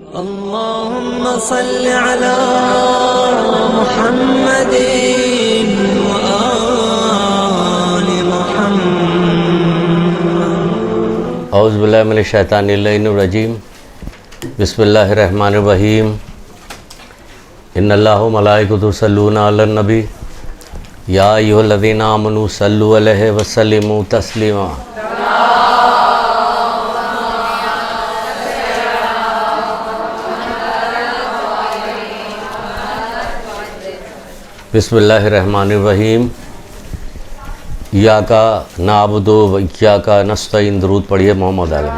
اللهم صل على محمد وآل محمد. اعوذ باللہ من الشیطان الرجیم. بسم اللہ الرحمن الرحیم. ان اللہ و ملائکتہ یصلون علی النبی یا ایھا الذین آمنوا صلوا علیہ وسلموا تسلیما. بسم اللہ الرحمن الرحیم. ایاک نعبد و ایاک نستعین. درود پڑھیے محمد عالم.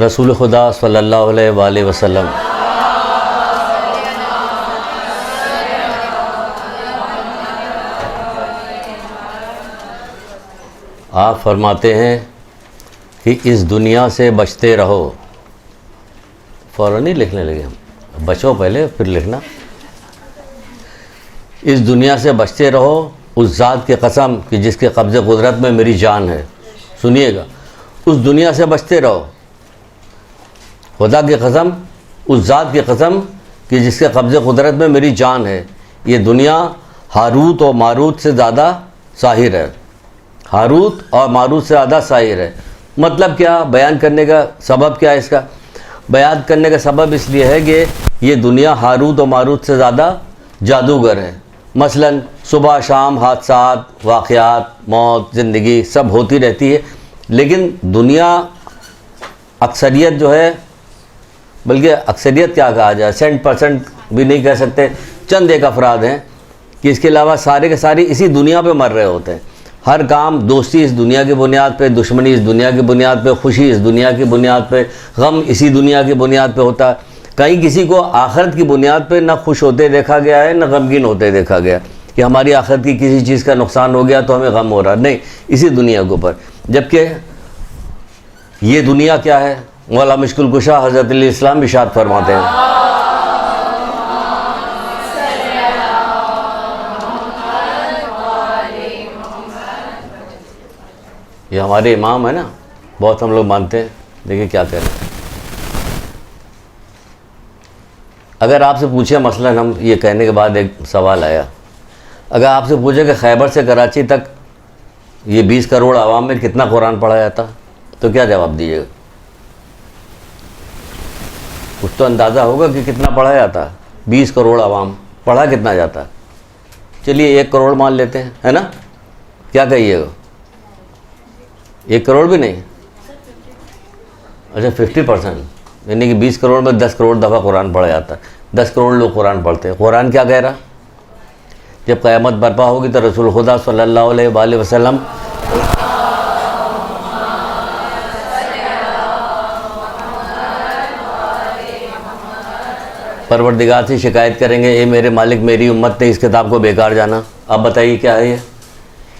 رسول خدا صلی اللہ علیہ وآلہ وسلم آپ فرماتے ہیں کہ اس دنیا سے بچتے رہو. فوراً ہی لکھنے لگے ہم. بچو پہلے پھر لکھنا. اس دنیا سے بچتے رہو اس ذات کی قسم کہ جس کے قبض قدرت میں میری جان ہے. سنیے گا, اس دنیا سے بچتے رہو. خدا کی قسم, اس ذات کی قسم کہ جس کے قبض قدرت میں میری جان ہے. یہ دنیا ہاروت اور ماروت سے زیادہ ساحر ہے. ہاروت اور ماروت سے زیادہ ساحر ہے. مطلب کیا بیان کرنے کا سبب کیا ہے؟ اس کا بیان کرنے کا سبب اس لیے ہے کہ یہ دنیا ہاروت اور ماروت سے زیادہ جادوگر ہے. مثلا صبح شام حادثات, واقعات, موت, زندگی سب ہوتی رہتی ہے, لیکن دنیا اکثریت جو ہے, بلکہ اکثریت کیا کہا جائے, 100% بھی نہیں کہہ سکتے, چند ایک افراد ہیں کہ اس کے علاوہ سارے کے سارے اسی دنیا پہ مر رہے ہوتے ہیں. ہر کام, دوستی اس دنیا کی بنیاد پہ, دشمنی اس دنیا کی بنیاد پہ, خوشی اس دنیا کی بنیاد پہ, غم اسی دنیا کی بنیاد پہ ہوتا ہے. کہیں کسی کو آخرت کی بنیاد پہ نہ خوش ہوتے دیکھا گیا ہے نہ غمگین ہوتے دیکھا گیا کہ ہماری آخرت کی کسی چیز کا نقصان ہو گیا تو ہمیں غم ہو رہا. نہیں, اسی دنیا کے اوپر. جبکہ یہ دنیا کیا ہے؟ مولا مشکل کشا حضرت علیہ السلام ارشاد فرماتے ہیں, یہ ہمارے امام ہے نا, بہت ہم لوگ مانتے ہیں. دیکھیں کیا کہہ رہے ہیں. اگر آپ سے پوچھیں, مثلا ہم یہ کہنے کے بعد ایک سوال آیا, اگر آپ سے پوچھیں کہ خیبر سے کراچی تک یہ 20 کروڑ عوام میں کتنا قرآن پڑھا جاتا, تو کیا جواب دیجیے گا؟ کچھ تو اندازہ ہوگا کہ کتنا پڑھا جاتا. 20 کروڑ عوام, پڑھا کتنا جاتا؟ چلیے 1 کروڑ مان لیتے ہیں, ہے نا. کیا کہیے گا؟ 1 کروڑ بھی نہیں. اچھا 50%, یعنی کہ 20 کروڑ میں 10 کروڑ دفعہ قرآن پڑھا جاتا ہے. 10 کروڑ لوگ قرآن پڑھتے ہیں. قرآن کیا کہہ رہا؟ جب قیامت برپا ہوگی تو رسول خدا صلی اللہ علیہ وآلہ وسلم پروردگار سے شکایت کریں گے, اے میرے مالک, میری امت نے اس کتاب کو بیکار جانا. اب بتائیے کیا ہے یہ؟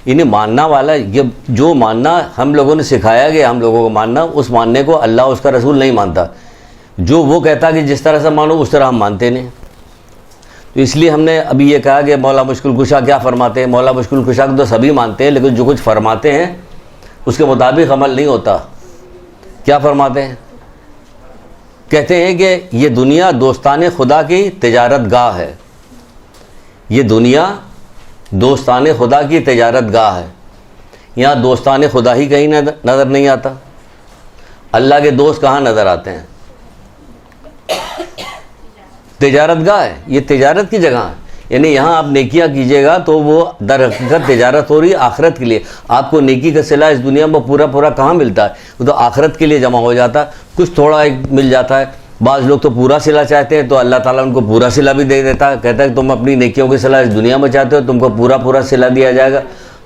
انہیں ماننا والا, یہ جو ماننا ہم لوگوں نے سکھایا کہ ہم لوگوں کو ماننا, اس ماننے کو اللہ اس کا رسول نہیں مانتا. جو وہ کہتا کہ جس طرح سے مانو اس طرح ہم مانتے نہیں. تو اس لیے ہم نے ابھی یہ کہا کہ مولا مشکل کشا کیا فرماتے ہیں. مولا مشکل کشا کو تو سبھی مانتے ہیں, لیکن جو کچھ فرماتے ہیں اس کے مطابق عمل نہیں ہوتا. کیا فرماتے ہیں؟ کہتے ہیں کہ یہ دنیا دوستان خدا کی تجارت گاہ ہے. یہ دنیا دوستان خدا کی تجارت گاہ ہے. یہاں دوستان خدا ہی کہیں نظر نہیں آتا. اللہ کے دوست کہاں نظر آتے ہیں؟ تجارت گاہ ہے, یہ تجارت کی جگہ ہے. یعنی یہاں آپ نیکیاں کیجیے گا تو وہ در حقیقت تجارت ہو رہی ہے آخرت کے لیے. آپ کو نیکی کا صلہ اس دنیا میں پورا کہاں ملتا ہے؟ وہ تو آخرت کے لیے جمع ہو جاتا ہے. کچھ تھوڑا ایک مل جاتا ہے. بعض لوگ تو پورا صلہ چاہتے ہیں تو اللہ تعالیٰ ان کو پورا صلہ بھی دے دیتا ہے. کہتا ہے کہ تم اپنی نیکیوں کی صلہ اس دنیا میں چاہتے ہو, تم کو پورا صلہ دیا جائے گا,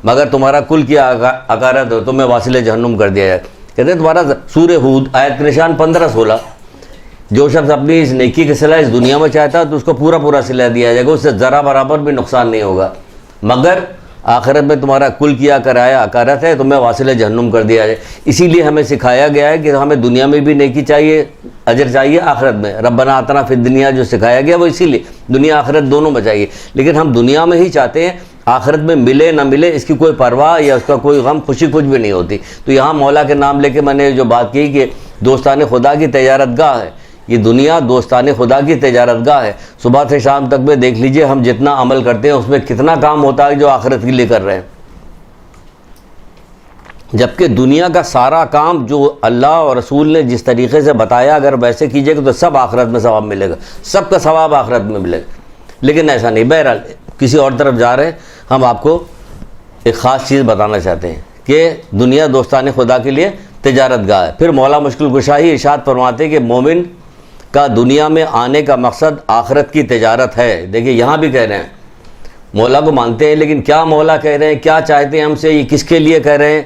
مگر تمہارا کل کیا عقارت ہو تمہیں واصل جہنم کر دیا جائے. کہتے ہیں تمہارا سورہ ہود آیت کے نشان 15-16, جو شخص اپنی اس نیکی کی صلہ اس دنیا میں چاہتا ہے تو اس کو پورا صلہ دیا جائے گا, اس سے ذرا برابر بھی نقصان نہیں ہوگا, مگر آخرت میں تمہارا کل کیا کرایا اکارت ہے، تمہیں واصل جہنم کر دیا جائے۔ اسی لیے ہمیں سکھایا گیا ہے کہ ہمیں دنیا میں بھی نیکی چاہیے، اجر چاہیے، آخرت میں ربنا آتنا فی الدنیا جو سکھایا گیا وہ اسی لیے دنیا آخرت دونوں میں چاہیے۔ لیکن ہم دنیا میں ہی چاہتے ہیں، آخرت میں ملے نہ ملے اس کی کوئی پرواہ یا اس کا کوئی غم خوشی کچھ بھی نہیں ہوتی۔ تو یہاں مولا کے نام لے کے میں نے جو بات کی کہ دوستان خدا کی تجارت گاہ ہے، یہ دنیا دوستان خدا کی تجارت گاہ ہے۔ صبح سے شام تک میں دیکھ لیجئے ہم جتنا عمل کرتے ہیں اس میں کتنا کام ہوتا ہے جو آخرت کے لیے کر رہے ہیں، جبکہ دنیا کا سارا کام جو اللہ اور رسول نے جس طریقے سے بتایا اگر ویسے کیجئے گا تو سب آخرت میں ثواب ملے گا، سب کا ثواب آخرت میں ملے گا۔ لیکن ایسا نہیں۔ بہرحال کسی اور طرف جا رہے ہیں، ہم آپ کو ایک خاص چیز بتانا چاہتے ہیں کہ دنیا دوستان خدا کے لیے تجارت گاہ ہے۔ پھر مولا مشکل کشا ہی ارشاد فرماتے کہ مومن کا دنیا میں آنے کا مقصد آخرت کی تجارت ہے۔ دیکھیے یہاں بھی کہہ رہے ہیں مولا کو مانتے ہیں، لیکن کیا مولا کہہ رہے ہیں، کیا چاہتے ہیں ہم سے، یہ کس کے لیے کہہ رہے ہیں؟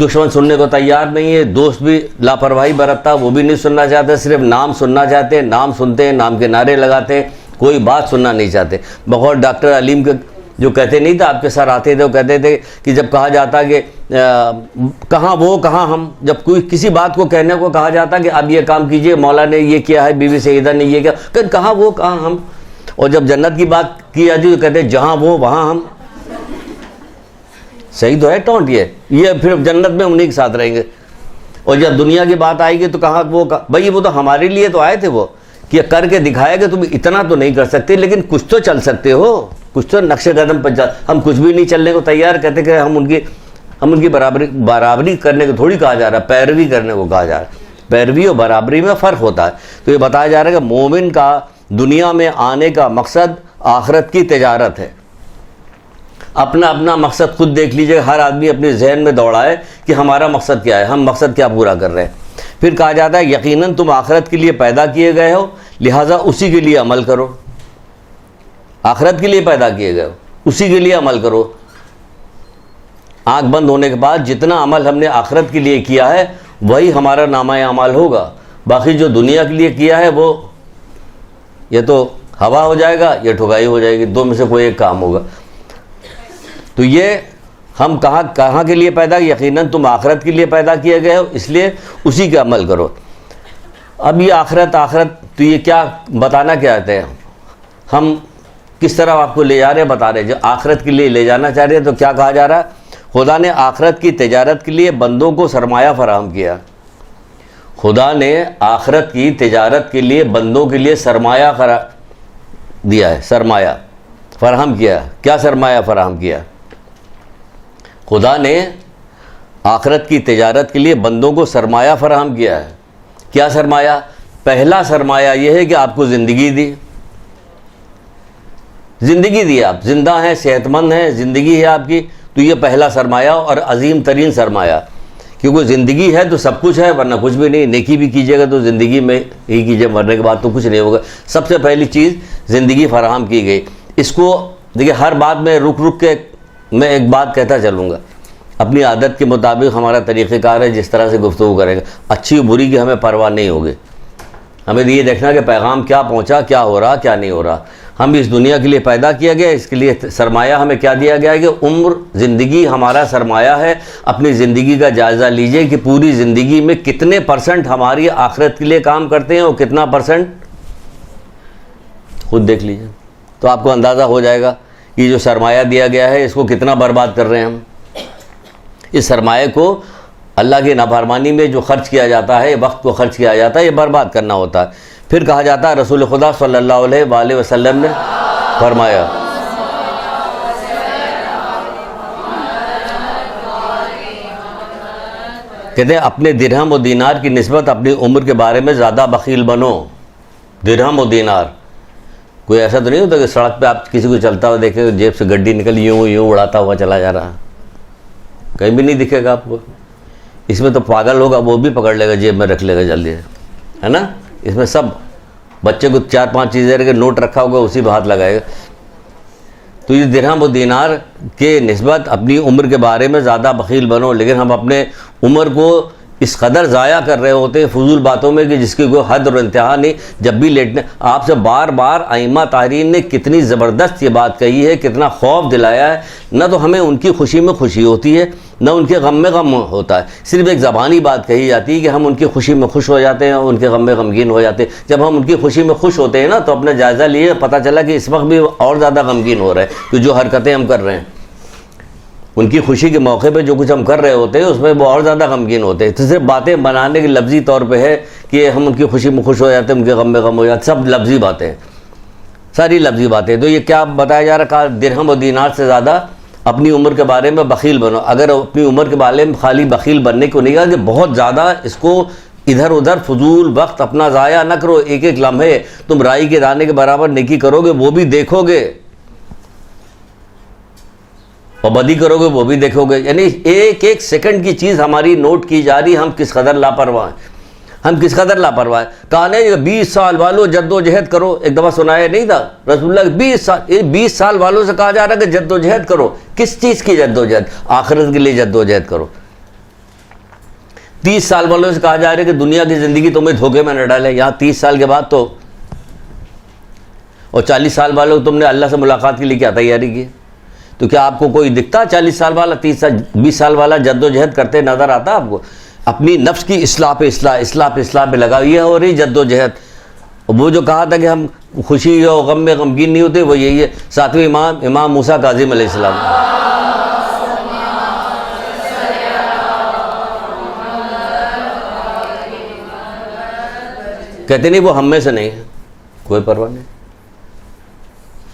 دشمن سننے کو تیار نہیں ہے، دوست بھی لاپرواہی برتتا، وہ بھی نہیں سننا چاہتے، صرف نام سننا چاہتے ہیں، نام سنتے ہیں، نام کے نعرے لگاتے ہیں، کوئی بات سننا نہیں چاہتے۔ بغور ڈاکٹر علیم کے جو کہتے نہیں تھے، آپ کے سر آتے تھے، وہ کہتے تھے کہ جب کہا جاتا کہ کہاں وہ کہاں ہم، جب کوئی کسی بات کو کہنے کو کہا جاتا کہ اب یہ کام کیجئے، مولا نے یہ کیا ہے، بی بی سیدہ نے یہ کیا، کہ کہاں وہ کہاں ہم، اور جب جنت کی بات کی جاتی تو کہتے ہیں جہاں وہ وہاں ہم۔ صحیح تو ہے ٹونٹ یہ پھر جنت میں انہی کے ساتھ رہیں گے، اور جب دنیا کی بات آئے گی تو کہاں وہ بھائی وہ تو ہمارے لیے تو آئے تھے، وہ کہ کر کے دکھایا کہ تم اتنا تو نہیں کر سکتے لیکن کچھ تو چل سکتے ہو، کچھ تو نقش قدم پر ہم کچھ بھی نہیں چلنے کو تیار، کہتے کہ ہم ان کی برابری کرنے کو تھوڑی کہا جا رہا ہے، پیروی کرنے کو کہا جا رہا ہے۔ پیروی اور برابری میں فرق ہوتا ہے۔ تو یہ بتایا جا رہا ہے کہ مومن کا دنیا میں آنے کا مقصد آخرت کی تجارت ہے۔ اپنا اپنا مقصد خود دیکھ لیجئے، ہر آدمی اپنے ذہن میں دوڑائے کہ ہمارا مقصد کیا ہے، ہم مقصد کیا پورا کر رہے ہیں۔ پھر کہا جاتا ہے یقیناً تم آخرت کے لیے پیدا کیے گئے ہو، لہٰذا اسی کے لیے عمل کرو۔ آخرت کے لیے پیدا کیے گئے ہو، اسی کے لیے عمل کرو۔ آنکھ بند ہونے کے بعد جتنا عمل ہم نے آخرت کے لیے کیا ہے وہی ہمارا نامہ اعمال ہوگا، باقی جو دنیا کے لیے کیا ہے وہ یہ تو ہوا ہو جائے گا یا ٹھگائی ہو جائے گی، دو میں سے کوئی ایک کام ہوگا۔ تو یہ ہم کہاں کے لیے پیدا، یقیناً تم آخرت کے لیے پیدا کیے گئے ہو، اس لیے اسی کا عمل کرو۔ اب یہ آخرت تو یہ کیا بتانا کیا چاہتے ہیں ہم، کس طرح آپ کو لے جا رہے ہیں، بتا رہے ہیں۔ جو آخرت کے لیے لے جانا چاہ رہے ہیں تو کیا کہا جا رہا ہے، خدا نے آخرت کی تجارت کے لیے بندوں کو سرمایہ فراہم کیا۔ خدا نے آخرت کی تجارت کے لیے بندوں کے لیے سرمایہ دیا ہے، سرمایہ فراہم کیا۔ کیا سرمایہ فراہم کیا؟ خدا نے آخرت کی تجارت کے لیے بندوں کو سرمایہ فراہم کیا ہے۔ کیا سرمایہ؟ پہلا سرمایہ یہ ہے کہ آپ کو زندگی دی، زندگی دی، آپ زندہ ہیں، صحت مند ہیں، زندگی ہے آپ کی، تو یہ پہلا سرمایہ اور عظیم ترین سرمایہ، کیونکہ زندگی ہے تو سب کچھ ہے، ورنہ کچھ بھی نہیں۔ نیکی بھی کیجیے گا تو زندگی میں ہی کیجیے، مرنے کے بعد تو کچھ نہیں ہوگا۔ سب سے پہلی چیز زندگی فراہم کی گئی۔ اس کو دیکھیے ہر بات میں رک کے میں ایک بات کہتا چلوں گا، اپنی عادت کے مطابق ہمارا طریقہ کار ہے، جس طرح سے گفتگو کرے گا، اچھی و بری کی ہمیں پرواہ نہیں ہوگی۔ ہمیں یہ دیکھنا کہ پیغام کیا پہنچا، کیا ہو رہا، کیا نہیں ہو رہا۔ ہم اس دنیا کے لیے پیدا کیا گیا، اس کے لیے سرمایہ ہمیں کیا دیا گیا ہے کہ عمر، زندگی ہمارا سرمایہ ہے۔ اپنی زندگی کا جائزہ لیجئے کہ پوری زندگی میں کتنے پرسنٹ ہماری آخرت کے لیے کام کرتے ہیں اور کتنا پرسنٹ خود دیکھ لیجئے، تو آپ کو اندازہ ہو جائے گا یہ جو سرمایہ دیا گیا ہے اس کو کتنا برباد کر رہے ہیں ہم۔ اس سرمایہ کو اللہ کی نافرمانی میں جو خرچ کیا جاتا ہے، وقت کو خرچ کیا جاتا ہے، یہ برباد کرنا ہوتا ہے۔ پھر کہا جاتا ہے رسول خدا صلی اللہ علیہ وآلہ وسلم نے فرمایا، کہتے ہیں اپنے درہم و دینار کی نسبت اپنی عمر کے بارے میں زیادہ بخیل بنو۔ درہم و دینار، کوئی ایسا تو نہیں ہوتا کہ سڑک پہ آپ کسی کو چلتا ہوا دیکھیں جیب سے گڈی نکل یوں اڑاتا ہوا چلا جا رہا، کہیں بھی نہیں دکھے گا آپ کو۔ اس میں تو پاگل ہوگا وہ بھی پکڑ لے گا، جیب میں رکھ لے گا جلدی، ہے نا۔ اس میں سب بچے کو 4-5 چیزیں کے نوٹ رکھا ہوگا اسی پہ ہاتھ لگائے گا۔ تو یہ درہم و دینار کے نسبت اپنی عمر کے بارے میں زیادہ بخیل بنو، لیکن ہم اپنے عمر کو اس قدر ضائع کر رہے ہوتے ہیں فضول باتوں میں کہ جس کی کوئی حد اور انتہا نہیں. جب بھی لیٹنے آپ سے بار بار ائمہ تارین نے کتنی زبردست یہ بات کہی ہے, کتنا خوف دلایا ہے. نہ تو ہمیں ان کی خوشی میں خوشی ہوتی ہے, نہ ان کے غم میں غم ہوتا ہے. صرف ایک زبانی بات کہی جاتی ہے کہ ہم ان کی خوشی میں خوش ہو جاتے ہیں اور ان کے غم میں غمگین ہو جاتے ہیں. جب ہم ان کی خوشی میں خوش ہوتے ہیں نا تو اپنا جائزہ لیے, پتہ چلا کہ اس وقت بھی اور زیادہ غمگین ہو رہا ہے کہ جو حرکتیں ہم کر رہے ہیں. ان کی خوشی کے موقع پہ جو کچھ ہم کر رہے ہوتے ہیں اس میں وہ اور زیادہ غمگین ہوتے ہیں. تو صرف باتیں بنانے کے لفظی طور پہ ہے کہ ہم ان کی خوشی میں خوش ہو جاتے ہیں, ان کے غم میں غم ہو جاتے ہیں, سب لفظی باتیں ہیں, ساری لفظی باتیں. تو یہ کیا بتایا جا رہا ہے, درہم و دینار سے زیادہ اپنی عمر کے بارے میں بخیل بنو. اگر اپنی عمر کے بارے میں خالی بخیل بننے کو نہیں کہا کہ بہت زیادہ اس کو ادھر ادھر فضول وقت اپنا ضائع نہ کرو. ایک ایک لمحے تم رائی کے دانے کے برابر نیکی کرو گے وہ بھی دیکھو گے, اور بدی کرو گے وہ بھی دیکھو گے. یعنی ایک ایک سیکنڈ کی چیز ہماری نوٹ کی جا رہی, ہم کس قدر لاپرواہ ہیں, ہم کس قدر لاپرواہ ہیں. کہا نہیں 20 سال والوں جد و جہد کرو, ایک دفعہ سنایا نہیں تھا رسول اللہ 20 سال والوں سے کہا جا رہا ہے کہ جد و جہد کرو. کس چیز کی جد و جہد؟ آخرت کے لیے جد و جہد کرو. 30 سال والوں سے کہا جا رہا ہے کہ دنیا کی زندگی تمہیں دھوکے میں نہ ڈالے. یہاں 30 سال کے بعد تو, اور 40 سال والوں تم نے اللہ سے ملاقات کے لیے کیا تیاری کی؟ تو کیا آپ کو کوئی دکھتا 40 سال والا 20 سال والا جد و جہد کرتے نظر آتا آپ کو؟ اپنی نفس کی اصلاح پہ لگا یہ ہو رہی جد و جہد. وہ جو کہا تھا کہ ہم خوشی اور غم میں غمگین نہیں ہوتے, وہ یہی ہے. ساتویں امام موسیٰ کاظم علیہ السلام کہتے نہیں وہ ہم میں سے نہیں ہے, کوئی پرواہ نہیں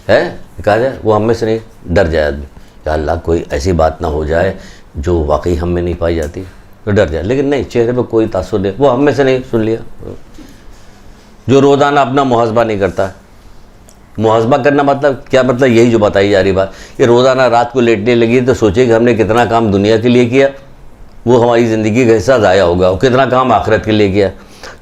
ہے. کہا جائے وہ ہم میں سے نہیں, ڈر جائے آدمی کہ اللہ کوئی ایسی بات نہ ہو جائے جو واقعی ہم میں نہیں پائی جاتی, تو ڈر جائے. لیکن نہیں, چہرے پہ کوئی تاثر نہیں, وہ ہم میں سے نہیں. سن لیا, جو روزانہ اپنا محاسبہ نہیں کرتا. محاسبہ کرنا مطلب کیا؟ مطلب یہی جو بتائی جا رہی بات کہ روزانہ رات کو لیٹنے لگی تو سوچے کہ ہم نے کتنا کام دنیا کے لیے کیا, وہ ہماری زندگی کا حصہ ضائع ہوگا, اور کتنا کام آخرت کے لیے کیا.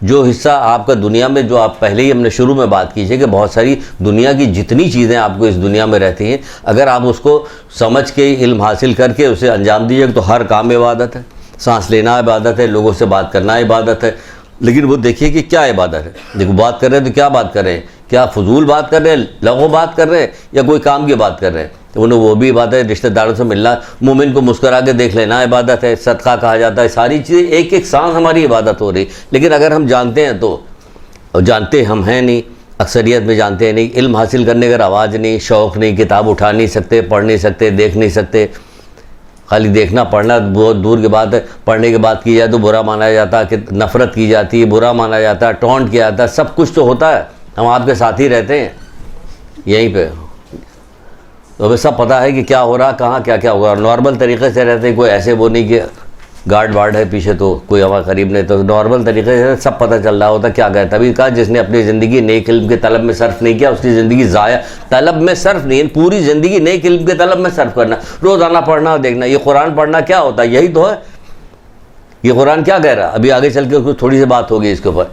جو حصہ آپ کا دنیا میں, جو آپ پہلے ہی ہم نے شروع میں بات کی ہے کہ بہت ساری دنیا کی جتنی چیزیں آپ کو اس دنیا میں رہتی ہیں, اگر آپ اس کو سمجھ کے علم حاصل کر کے اسے انجام دیجیے تو ہر کام عبادت ہے. سانس لینا عبادت ہے, لوگوں سے بات کرنا عبادت ہے. لیکن وہ دیکھیے کہ کیا عبادت ہے. دیکھو بات کر رہے ہیں تو کیا بات کر رہے ہیں, کیا فضول بات کر رہے ہیں, لغو بات کر رہے ہیں, یا کوئی کام کی بات کر رہے ہیں. انہیں وہ بھی عبادت ہے. رشتہ داروں سے ملنا, مومن کو مسکرا کے دیکھ لینا عبادت ہے. صدقہ کہا جاتا ہے. ساری چیزیں ایک ایک سانس ہماری عبادت ہو رہی. لیکن اگر ہم جانتے ہیں تو, اور جانتے ہم ہیں نہیں, اکثریت میں جانتے ہیں نہیں, علم حاصل کرنے کا رواج نہیں, شوق نہیں, کتاب اٹھا نہیں سکتے, پڑھ نہیں سکتے, دیکھ نہیں سکتے. خالی دیکھنا پڑھنا بہت دور کی بات ہے. پڑھنے کی بات کی جائے تو برا مانا جاتا ہے, کہ نفرت کی جاتی ہے, برا مانا جاتا ہے, ٹونٹ کیا جاتا ہے. سب کچھ تو ہوتا ہے, ہم آپ کے ساتھ ہی رہتے ہیں یہیں پہ, تو ہمیں سب پتہ ہے کہ کیا ہو رہا, کہاں کیا کیا ہوگا. نارمل طریقے سے رہتے ہیں, کوئی ایسے وہ نہیں کہ گارڈ وارڈ ہے پیچھے تو کوئی ہمارا قریب نہیں. تو نارمل طریقے سے سب پتہ چل رہا ہوتا کیا کہتا. تبھی کہا جس نے اپنی زندگی نیک علم کے طلب میں صرف نہیں کیا, اس کی زندگی ضائع. طلب میں صرف نہیں, پوری زندگی نیک علم کے طلب میں صرف کرنا, روزانہ پڑھنا اور دیکھنا. یہ قرآن پڑھنا کیا ہوتا ہے؟ یہی تو ہے. یہ قرآن کیا کہہ رہا ہے؟ ابھی آگے چل کے کچھ تھوڑی سی بات ہوگی اس کے اوپر.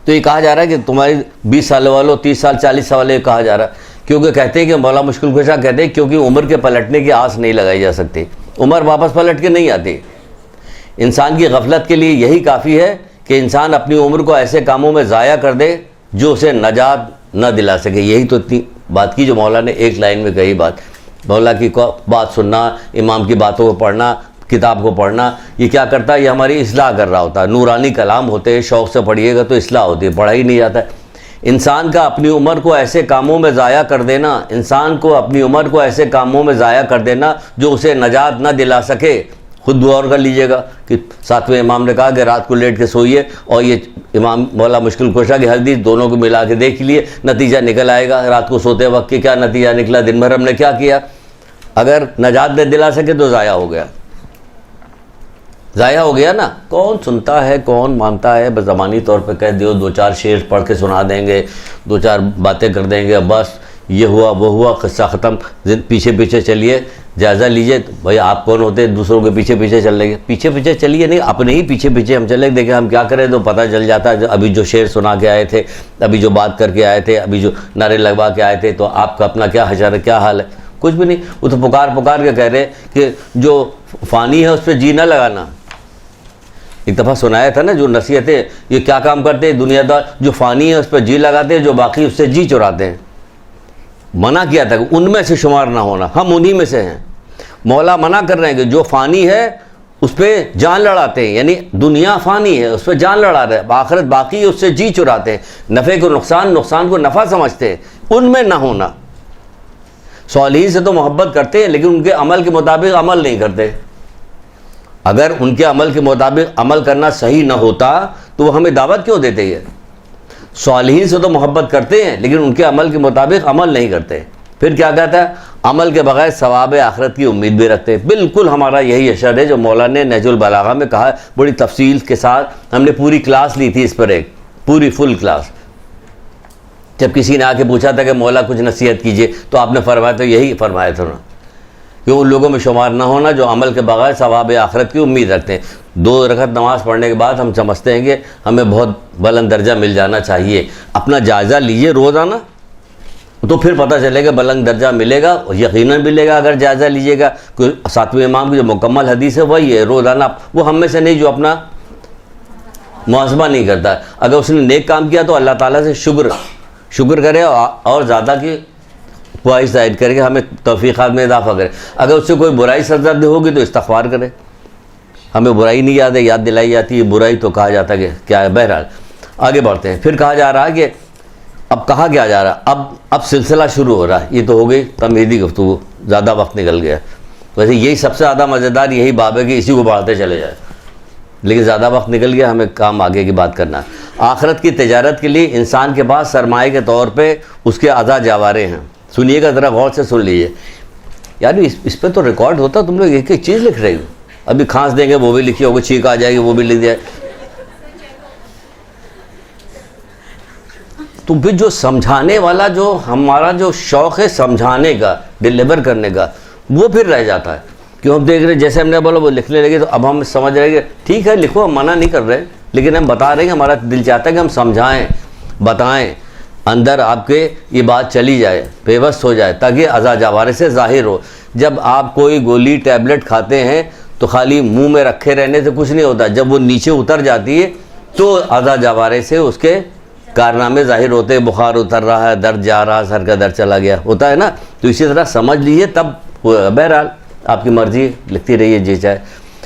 تو یہ کہا جا رہا ہے کہ تمہاری 20 سال والوں 30 سال 40 سال والے کہا جا رہا ہے, کیونکہ کہتے ہیں کہ مولا مشکل کشا کہتے ہیں کیونکہ عمر کے پلٹنے کی آس نہیں لگائی جا سکتی. عمر واپس پلٹ کے نہیں آتی. انسان کی غفلت کے لیے یہی کافی ہے کہ انسان اپنی عمر کو ایسے کاموں میں ضائع کر دے جو اسے نجات نہ دلا سکے. یہی تو اتنی بات کی جو مولا نے ایک لائن میں کہی بات. مولا کی بات سننا, امام کی باتوں کو پڑھنا, کتاب کو پڑھنا, یہ کیا کرتا ہے؟ یہ ہماری اصلاح کر رہا ہوتا ہے. نورانی کلام ہوتے ہیں, شوق سے پڑھیے گا تو اصلاح ہوتی ہے, پڑھا ہی نہیں جاتا ہے. انسان کا اپنی عمر کو ایسے کاموں میں ضائع کر دینا, انسان کو اپنی عمر کو ایسے کاموں میں ضائع کر دینا جو اسے نجات نہ دلا سکے. خود غور کر لیجئے گا کہ ساتویں امام نے کہا کہ رات کو لیٹ کے سوئیے, اور یہ امام مولا مشکل کشا کی حدیث دونوں کو ملا کے دیکھ لیے, نتیجہ نکل آئے گا. رات کو سوتے وقت کے کیا نتیجہ نکلا, دن بھر ہم نے کیا کیا. اگر نجات نہ دلا سکے تو ضائع ہو گیا, ضائع ہو گیا نا. کون سنتا ہے, کون مانتا ہے؟ بس زبانی طور پہ کہہ دیو, 2-4 شعر پڑھ کے سنا دیں گے, 2-4 باتیں کر دیں گے, بس یہ ہوا وہ ہوا, قصہ ختم. پیچھے پیچھے چلیے, جائزہ لیجئے. بھائی آپ کون ہوتے ہیں دوسروں کے پیچھے پیچھے چل رہے گے؟ پیچھے پیچھے چلیے نہیں, اپنے ہی پیچھے پیچھے ہم چلے. دیکھیں ہم کیا کریں تو پتہ چل جاتا ہے. ابھی جو شعر سنا کے آئے تھے, ابھی جو بات کر کے آئے تھے, ابھی جو نعرے لگوا کے آئے تھے, تو آپ کا اپنا کیا حشر ہے, کیا حال ہے؟ کچھ بھی نہیں. وہ تو پکار کے کہہ رہے کہ جو فانی ہے اس پہ جی نہ لگانا. ایک دفعہ سنایا تھا نا، جو نصیحتیں یہ کیا کام کرتے ہیں دنیا دار، جو فانی ہے اس پہ جی لگاتے ہیں، جو باقی اس سے جی چراتے ہیں. منع کیا تھا کہ ان میں سے شمار نہ ہونا، ہم انہی میں سے ہیں. مولا منع کر رہے ہیں کہ جو فانی ہے اس پہ جان لڑاتے ہیں، یعنی دنیا فانی ہے اس پہ جان لڑا رہے ہیں، آخرت باقی ہے اس سے جی چراتے ہیں، نفع کو نقصان، نقصان کو نفع سمجھتے ہیں، ان میں نہ ہونا. صالحین سے تو محبت کرتے ہیں لیکن ان کے عمل کے مطابق عمل نہیں کرتے. اگر ان کے عمل کے مطابق عمل کرنا صحیح نہ ہوتا تو وہ ہمیں دعوت کیوں دیتے ہیں؟ صالحین سے تو محبت کرتے ہیں لیکن ان کے عمل کے مطابق عمل نہیں کرتے. پھر کیا کہتا ہے؟ عمل کے بغیر ثواب آخرت کی امید بھی رکھتے ہیں. بالکل ہمارا یہی اشر ہے جو مولانا نے نہج البلاغہ میں کہا ہے، بڑی تفصیل کے ساتھ. ہم نے پوری کلاس لی تھی اس پر، ایک پوری فل کلاس. جب کسی نے آ کے پوچھا تھا کہ مولا کچھ نصیحت کیجئے تو آپ نے فرمایا، تو یہی فرمایا تھا نا کہ ان لوگوں میں شمار نہ ہونا جو عمل کے بغیر ثواب آخرت کی امید رکھتے ہیں. 2 رکعت نماز پڑھنے کے بعد ہم سمجھتے ہیں کہ ہمیں بہت بلند درجہ مل جانا چاہیے. اپنا جائزہ لیجئے روزانہ تو پھر پتہ چلے گا بلند درجہ ملے گا، یقیناً ملے گا اگر جائزہ لیجئے گا. 7ویں امام کی جو مکمل حدیث ہے وہی ہے، روزانہ. وہ ہم میں سے نہیں جو اپنا محاسبہ نہیں کرتا. اگر اس نے نیک کام کیا تو اللہ تعالیٰ سے شکر کرے اور زیادہ کی خواہش ظاہر کرے کہ ہمیں توفیقات میں اضافہ کرے. اگر اس سے کوئی برائی سرزد ہوگی تو استغفار کرے. ہمیں برائی نہیں یاد ہے، یاد دلائی جاتی ہے برائی تو کہا جاتا ہے کہ کیا ہے. بہرحال آگے بڑھتے ہیں. پھر کہا جا رہا ہے کہ اب کہا کیا جا رہا ہے، اب سلسلہ شروع ہو رہا ہے. یہ تو ہو گئی تمہیدی گفتگو، زیادہ وقت نکل گیا. ویسے یہی سب سے زیادہ مزیدار یہی باب ہے کہ اسی کو بڑھاتے چلے جائے، لیکن زیادہ وقت نکل گیا، ہمیں کام آگے کی بات کرنا ہے. آخرت کی تجارت کے لیے انسان کے پاس سرمایہ کے طور پہ اس کے اعضاء جاوارے ہیں. سنیے گا ذرا غور سے سن لیجیے. یار اس پہ تو ریکارڈ ہوتا، تم لوگ ایک ایک چیز لکھ رہے ہو. ابھی کھانس دیں گے وہ بھی لکھی ہوگی، چھینک آ جائے گی وہ بھی لکھ جائے. تو پھر جو سمجھانے والا، جو ہمارا جو شوق ہے سمجھانے کا، ڈیلیور کرنے کا، وہ پھر رہ جاتا ہے. کیوں ہم دیکھ رہے ہیں جیسے ہم نے بولا وہ لکھنے لگے تو اب ہم سمجھ رہے ہیں کہ ٹھیک ہے لکھو، ہم منع نہیں کر رہے، لیکن ہم بتا رہے ہیں کہ ہمارا دل چاہتا ہے کہ ہم سمجھائیں، بتائیں، اندر آپ کے یہ بات چلی جائے، پیوست ہو جائے، تاکہ اعضاء جاوارے سے ظاہر ہو. جب آپ کوئی گولی ٹیبلٹ کھاتے ہیں تو خالی منہ میں رکھے رہنے سے کچھ نہیں ہوتا. جب وہ نیچے اتر جاتی ہے تو اعضاء جاوارے سے اس کے کارنامے ظاہر ہوتے ہیں. بخار اتر رہا ہے، درد جا رہا ہے، سر کا درد چلا گیا، ہوتا ہے نا. تو اسی طرح سمجھ لیجیے تب ہوگا. بہرحال آپ کی مرضی، لکھتی رہیے جی چاہے.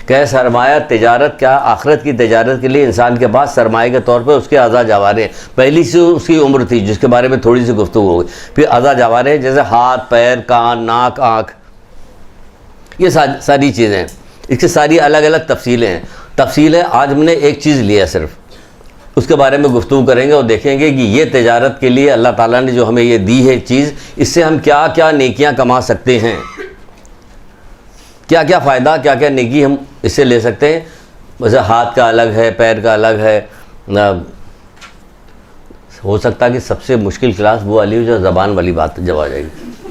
کہ سرمایہ تجارت، کیا آخرت کی تجارت کے لیے انسان کے پاس سرمایہ کے طور پہ اس کے اعضاء جاوارے ہیں. پہلی سے اس کی عمر تھی جس کے بارے میں تھوڑی سی گفتگو ہو گئی. پھر اعضاء جاوارے جیسے ہاتھ، پیر، کان، ناک، آنکھ، یہ ساری چیزیں. اس کی ساری الگ الگ تفصیلیں ہیں. تفصیل ہے آج ہم نے ایک چیز لیا صرف، اس کے بارے میں گفتگو کریں گے اور دیکھیں گے کہ یہ تجارت کے لیے اللہ تعالیٰ نے جو ہمیں یہ دی ہے چیز، اس سے ہم کیا کیا نیکیاں کما سکتے ہیں، کیا کیا فائدہ، کیا کیا نیکی ہم اس سے لے سکتے ہیں. ویسے ہاتھ کا الگ ہے، پیر کا الگ ہے. ہو سکتا ہے کہ سب سے مشکل کلاس وہ والی ہو جو زبان والی بات جب آ جائے گی،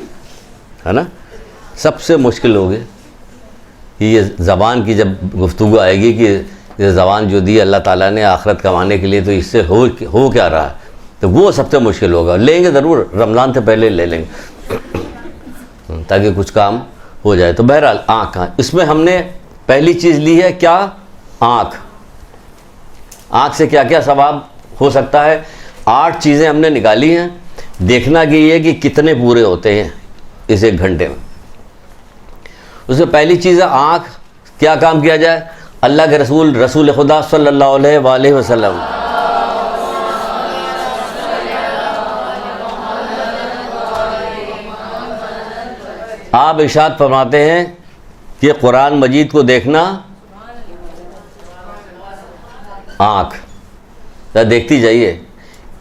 ہے نا. سب سے مشکل ہوگی یہ زبان کی جب گفتگو آئے گی کہ یہ زبان جو دی اللہ تعالیٰ نے آخرت کمانے کے لیے، تو اس سے ہو کیا رہا ہے، تو وہ سب سے مشکل ہوگا. لیں گے ضرور، رمضان سے پہلے لے لیں گے تاکہ کچھ کام ہو جائے. تو بہرحال آنکھ، اس میں ہم نے پہلی چیز لی ہے کیا؟ آنکھ. آنکھ سے کیا کیا ثواب ہو سکتا ہے؟ 8 چیزیں ہم نے نکالی ہیں. دیکھنا کہ یہ کہ کتنے پورے ہوتے ہیں اس 1 گھنٹے میں. اس میں پہلی چیز ہے آنکھ. کیا کام کیا جائے؟ اللہ کے رسول خدا صلی اللہ علیہ وآلہ وسلم آپ ارشاد فرماتے ہیں کہ قرآن مجید کو دیکھنا آنکھ، دیکھتی جائیے.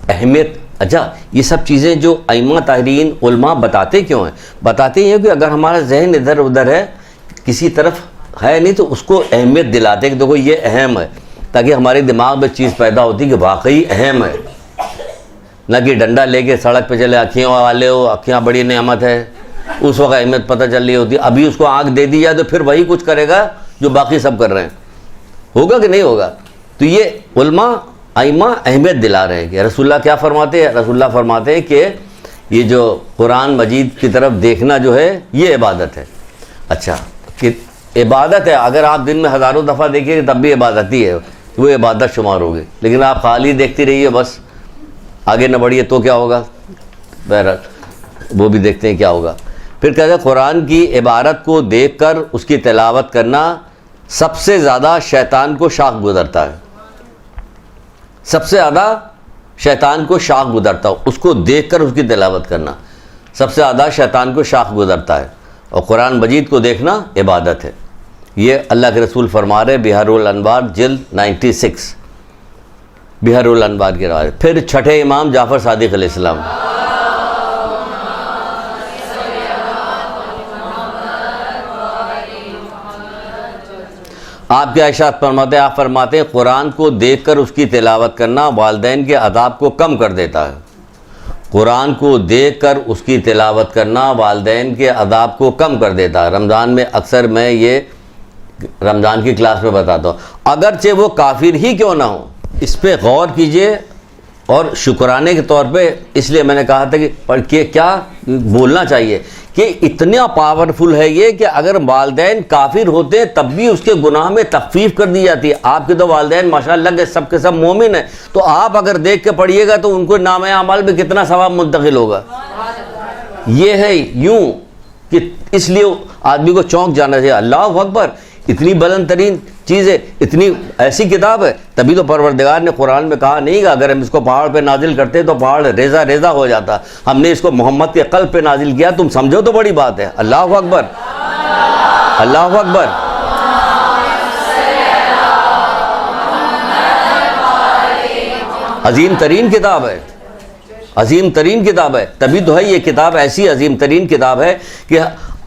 اہمیت. اچھا یہ سب چیزیں جو ائمہ طاہرین علماء بتاتے کیوں ہیں؟ بتاتے ہیں کہ اگر ہمارا ذہن ادھر ادھر ہے، کسی طرف ہے نہیں، تو اس کو اہمیت دلاتے ہیں کہ دیکھو یہ اہم ہے، تاکہ ہمارے دماغ میں چیز پیدا ہوتی کہ واقعی اہم ہے. نہ کہ ڈنڈا لے کے سڑک پہ چلے، آنکھیں والے ہو، آنکھیں بڑی نعمت ہے، اس وقت اہمیت پتہ چل رہی ہوتی ہے. ابھی اس کو آنکھ دے دی جائے تو پھر وہی کچھ کرے گا جو باقی سب کر رہے ہیں. ہوگا کہ نہیں ہوگا؟ تو یہ علماء ائمہ اہمیت دلا رہے ہیں کہ رسول اللہ کیا فرماتے ہیں. رسول اللہ فرماتے ہیں کہ یہ جو قرآن مجید کی طرف دیکھنا جو ہے یہ عبادت ہے. اچھا کہ عبادت ہے، اگر آپ دن میں ہزاروں دفعہ دیکھیے تب بھی عبادت ہی ہے. وہ عبادت شمار ہوگی. لیکن آپ خالی دیکھتی رہیے بس, آگے نہ بڑھیے تو کیا ہوگا؟ بہرحال وہ بھی دیکھتے ہیں کیا ہوگا. پھر کہتے ہیں قرآن کی عبارت کو دیکھ کر اس کی تلاوت کرنا سب سے زیادہ شیطان کو شاق گزرتا ہے. سب سے زیادہ شیطان کو شاق گزرتا ہے, اس کو دیکھ کر اس کی تلاوت کرنا سب سے زیادہ شیطان کو شاق گزرتا ہے. اور قرآن مجید کو دیکھنا عبادت ہے. یہ اللہ کے رسول فرما رہے بحر الانوار جلد 96, بحر الانوار کی روایت. پھر چھٹے امام جعفر صادق علیہ السلام, آپ کے ارشاد فرماتے ہیں, آپ فرماتے ہیں قرآن کو دیکھ کر اس کی تلاوت کرنا والدین کے عذاب کو کم کر دیتا ہے. قرآن کو دیکھ کر اس کی تلاوت کرنا والدین کے عذاب کو کم کر دیتا ہے. رمضان میں اکثر میں یہ رمضان کی کلاس میں بتاتا ہوں, اگرچہ وہ کافر ہی کیوں نہ ہو, اس پہ غور کیجئے. اور شکرانے کے طور پہ اس لیے میں نے کہا تھا کہ پڑھ کے کیا بولنا چاہیے کہ اتنا پاورفل ہے یہ کہ اگر والدین کافر ہوتے ہیں تب بھی اس کے گناہ میں تخفیف کر دی جاتی ہے. آپ کے تو والدین ماشاءاللہ کے سب مومن ہیں, تو آپ اگر دیکھ کے پڑھیے گا تو ان کو نامہ اعمال میں کتنا ثواب منتقل ہوگا. یہ ہے یوں کہ اس لیے آدمی کو چونک جانا چاہیے. اللہ اکبر, اتنی بلند ترین چیز ہے, اتنی ایسی کتاب ہے. تبھی تو پروردگار نے قرآن میں کہا نہیں کہ اگر ہم اس کو پہاڑ پہ نازل کرتے تو پہاڑ ریزہ ریزہ ہو جاتا. ہم نے اس کو محمد کے قلب پہ نازل کیا, تم سمجھو تو بڑی بات ہے. اللہ اکبر, اللہ اکبر. عظیم ترین کتاب ہے, عظیم ترین کتاب ہے. تبھی تو ہے یہ کتاب ایسی عظیم ترین کتاب ہے کہ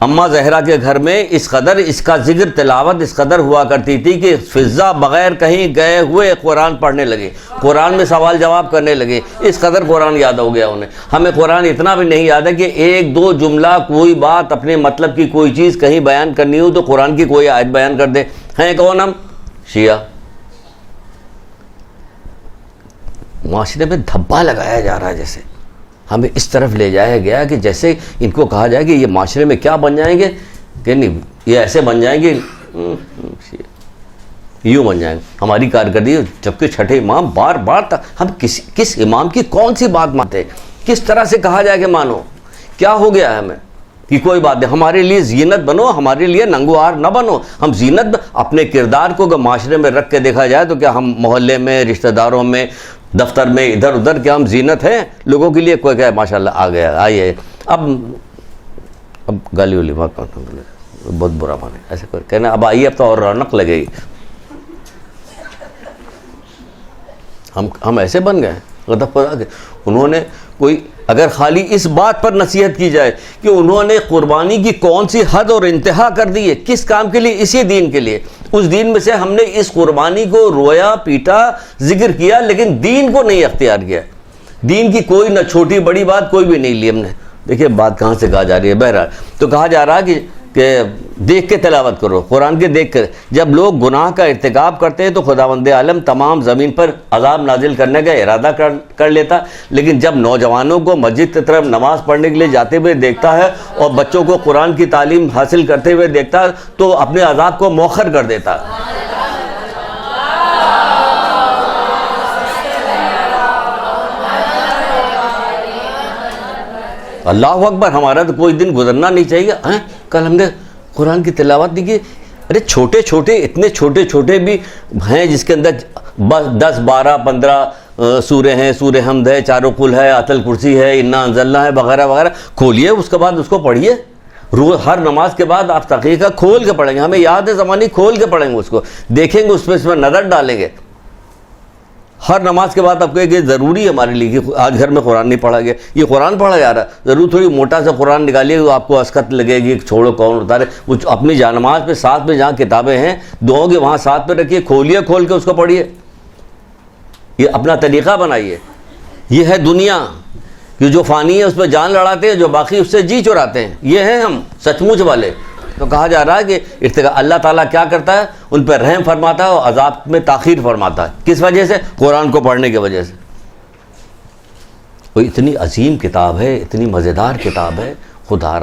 اماں زہرا کے گھر میں اس قدر اس کا ذکر تلاوت اس قدر ہوا کرتی تھی کہ فضا بغیر کہیں گئے ہوئے قرآن پڑھنے لگے, قرآن میں سوال جواب کرنے لگے. اس قدر قرآن یاد ہو گیا انہیں. ہمیں قرآن اتنا بھی نہیں یاد ہے کہ ایک دو جملہ کوئی بات اپنے مطلب کی کوئی چیز کہیں بیان کرنی ہو تو قرآن کی کوئی آیت بیان کر دے. ہیں کون ہم؟ شیعہ. معاشرے میں دھبا لگایا جا رہا ہے, جیسے ہمیں اس طرف لے جایا گیا کہ جیسے ان کو کہا جائے کہ یہ معاشرے میں کیا بن جائیں گے, کہ نہیں یہ ایسے بن جائیں گے, یوں بن جائیں گے. ہماری کارکردگی جبکہ چھٹے امام بار بار ہم کس امام کی کون سی بات مانتے ہیں, کس طرح سے کہا جائے کہ مانو, کیا ہو گیا ہے ہمیں کہ کوئی بات نہیں. ہمارے لیے زینت بنو, ہمارے لیے ننگوار نہ بنو. ہم زینت اپنے کردار کو معاشرے میں رکھ کے دیکھا جائے تو کیا ہم محلے میں, رشتہ داروں میں, دفتر میں, ادھر ادھر کیا ہم زینت ہیں لوگوں کے لیے؟ کوئی کہے ماشاءاللہ آ گیا, آئیے. اب گالی ولی بہت برا مانے ایسے کوئی کہنا, اب آئیے اب تو اور رونق لگے گی. ہم ایسے بن گئے غضب خدا کے. انہوں نے کوئی اگر خالی اس بات پر نصیحت کی جائے کہ انہوں نے قربانی کی کون سی حد اور انتہا کر دی ہے, کس کام کے لیے؟ اسی دین کے لیے. اس دین میں سے ہم نے اس قربانی کو رویا پیٹا ذکر کیا, لیکن دین کو نہیں اختیار کیا. دین کی کوئی نہ چھوٹی بڑی بات کوئی بھی نہیں لی ہم نے. دیکھیے بات کہاں سے کہا جا رہی ہے. بہرحال تو کہا جا رہا کہ دیکھ کے تلاوت کرو, قرآن کے دیکھ کر. جب لوگ گناہ کا ارتکاب کرتے ہیں تو خداوند عالم تمام زمین پر عذاب نازل کرنے کا ارادہ کر لیتا, لیکن جب نوجوانوں کو مسجد کی طرف نماز پڑھنے کے لیے جاتے ہوئے دیکھتا ہے اور بچوں کو قرآن کی تعلیم حاصل کرتے ہوئے دیکھتا ہے تو اپنے عذاب کو مؤخر کر دیتا ہے. اللہ اکبر. ہمارا تو کوئی دن گزرنا نہیں چاہیے کل ہم نے قرآن کی تلاوت نہیں کی. ارے چھوٹے چھوٹے, اتنے چھوٹے چھوٹے بھی ہیں جس کے اندر بس 10 12 15 سورے ہیں. سورہ حمد ہے, چاروں قل ہے, آیت الکرسی ہے, انا انزلنا ہے, وغیرہ وغیرہ. کھولیے اس کے بعد اس کو پڑھیے. روز ہر نماز کے بعد آپ تحقیق کھول کے پڑھیں گے. ہمیں یاد ہے زمانی, کھول کے پڑھیں گے اس کو, دیکھیں گے اس میں نظر ڈالیں گے. ہر نماز کے بعد آپ کہیں کہ ضروری ہے ہمارے لیے کہ آج گھر میں قرآن نہیں پڑھا گیا. یہ قرآن پڑھا جا رہا ہے, ضرور تھوڑی موٹا سا قرآن نکالیے تو آپ کو اسکت لگے گی, چھوڑو کون اتارے. وہ اپنی جانماز پہ ساتھ میں جہاں کتابیں ہیں دعاؤں کے وہاں ساتھ پہ رکھیے, کھولیے, کھول کے اس کو پڑھیے. یہ اپنا طریقہ بنائیے. یہ ہے دنیا کہ جو فانی ہے اس پہ جان لڑاتے ہیں, جو باقی اس سے جی چراتے ہیں. یہ ہیں ہم سچ مچ والے. تو کہا جا رہا ہے کہ اللہ تعالیٰ کیا کرتا ہے, ان پہ رحم فرماتا ہے اور عذاب میں تاخیر فرماتا ہے. کس وجہ سے؟ قرآن کو پڑھنے کی وجہ سے. وہ اتنی عظیم کتاب ہے, اتنی مزیدار کتاب ہے. خدا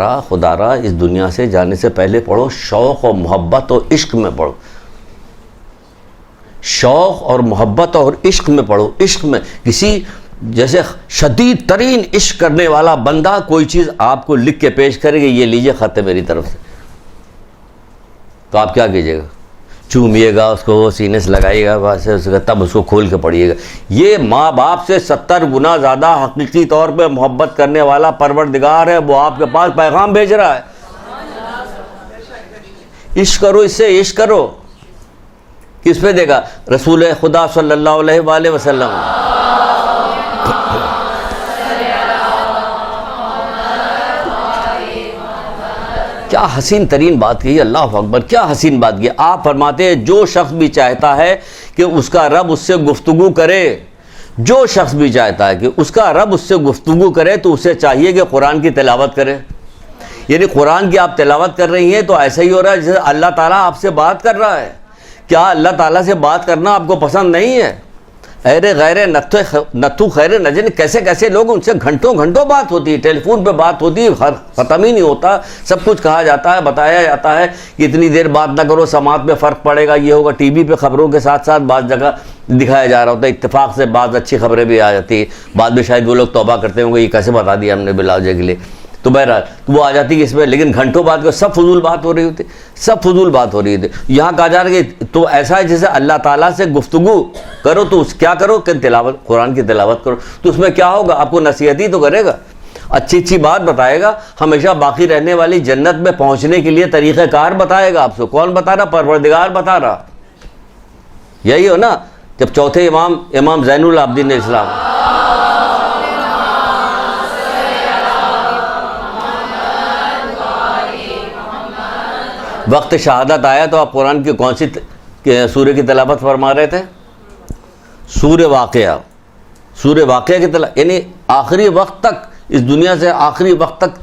را اس دنیا سے جانے سے پہلے پڑھو, شوق و محبت و عشق میں پڑھو. شوق اور محبت اور عشق میں پڑھو. عشق میں کسی جیسے شدید ترین عشق کرنے والا بندہ کوئی چیز آپ کو لکھ کے پیش کرے گا, یہ لیجئے خط ہے میری طرف سے, تو آپ کیا کیجیے گا؟ چومیے گا اس کو, سینے سے لگائیے گا, بس تب اس کو کھول کے پڑھیے گا. یہ ماں باپ سے 70 گنا زیادہ حقیقی طور پہ محبت کرنے والا پروردگار ہے, وہ آپ کے پاس پیغام بھیج رہا ہے. عشق کرو, اس سے عشق کرو. کس پہ دے گا؟ رسول خدا صلی اللہ علیہ وآلہ وسلم. کیا حسین ترین بات کی, اللہ اکبر, کیا حسین بات کی. آپ فرماتے ہیں جو شخص بھی چاہتا ہے کہ اس کا رب اس سے گفتگو کرے, جو شخص بھی چاہتا ہے کہ اس کا رب اس سے گفتگو کرے تو اسے چاہیے کہ قرآن کی تلاوت کرے. یعنی قرآن کی آپ تلاوت کر رہی ہیں تو ایسا ہی ہو رہا ہے جیسے اللہ تعالیٰ آپ سے بات کر رہا ہے. کیا اللہ تعالیٰ سے بات کرنا آپ کو پسند نہیں ہے؟ ارے غیر نتھو خیر نجن, کیسے کیسے لوگ, ان سے گھنٹوں گھنٹوں بات ہوتی ہے, ٹیلی فون پہ بات ہوتی ہے, ختم ہی نہیں ہوتا. سب کچھ کہا جاتا ہے, بتایا جاتا ہے کہ اتنی دیر بات نہ کرو, سماعت میں فرق پڑے گا, یہ ہوگا. ٹی وی پہ خبروں کے ساتھ ساتھ بعض جگہ دکھایا جا رہا ہوتا ہے, اتفاق سے بعض اچھی خبریں بھی آ جاتی ہیں. بعد میں شاید وہ لوگ توبہ کرتے ہوں گے, یہ کیسے بتا دیا ہم نے بلا وجہ کے لیے, تو بہرحال وہ آ جاتی ہے اس میں. لیکن گھنٹوں بعد کو سب فضول بات ہو رہی ہوتی, سب فضول بات ہو رہی ہوتی. یہاں کہا جا رہا ہے کہ تو ایسا ہے جیسے اللہ تعالیٰ سے گفتگو کرو, تو اس کیا کرو کہ تلاوت, قرآن کی تلاوت کرو. تو اس میں کیا ہوگا؟ آپ کو نصیحت ہی تو کرے گا, اچھی اچھی بات بتائے گا, ہمیشہ باقی رہنے والی جنت میں پہنچنے کے لیے طریقہ کار بتائے گا. آپ سے کون بتا رہا؟ پروردگار بتا رہا. یہی ہو نا جب چوتھے امام زین العابدین اسلام وقت شہادت آیا تو آپ قرآن کی کون سی سورہ کی تلاوت فرما رہے تھے؟ سورہ واقعہ. سورہ واقعہ کی تلاوت, یعنی آخری وقت تک, اس دنیا سے آخری وقت تک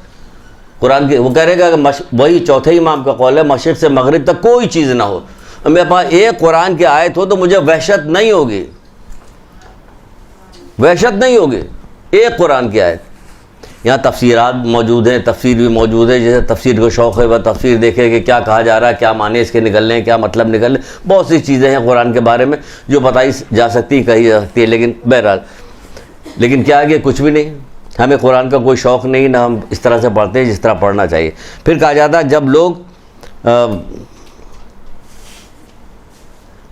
قرآن کی. وہ کہہ رہے گا کہ وہی چوتھے امام کا قول ہے, مشرق سے مغرب تک کوئی چیز نہ ہو, میرے پاس ایک قرآن کی آیت ہو تو مجھے وحشت نہیں ہوگی, وحشت نہیں ہوگی. ایک قرآن کی آیت. یہاں تفسیرات موجود ہیں, تفسیر بھی موجود ہے, جیسے تفسیر کو شوق ہے وہ تفسیر دیکھے کہ کیا کہا جا رہا ہے, کیا معنی اس کے نکلنے ہیں, کیا مطلب نکلنے. بہت سی چیزیں ہیں قرآن کے بارے میں جو بتائی جا سکتی, کہی جا سکتی ہے, لیکن بہرحال لیکن کیا ہے کہ کچھ بھی نہیں, ہمیں قرآن کا کوئی شوق نہیں, نہ ہم اس طرح سے پڑھتے ہیں جس طرح پڑھنا چاہیے. پھر کہا جاتا ہے جب لوگ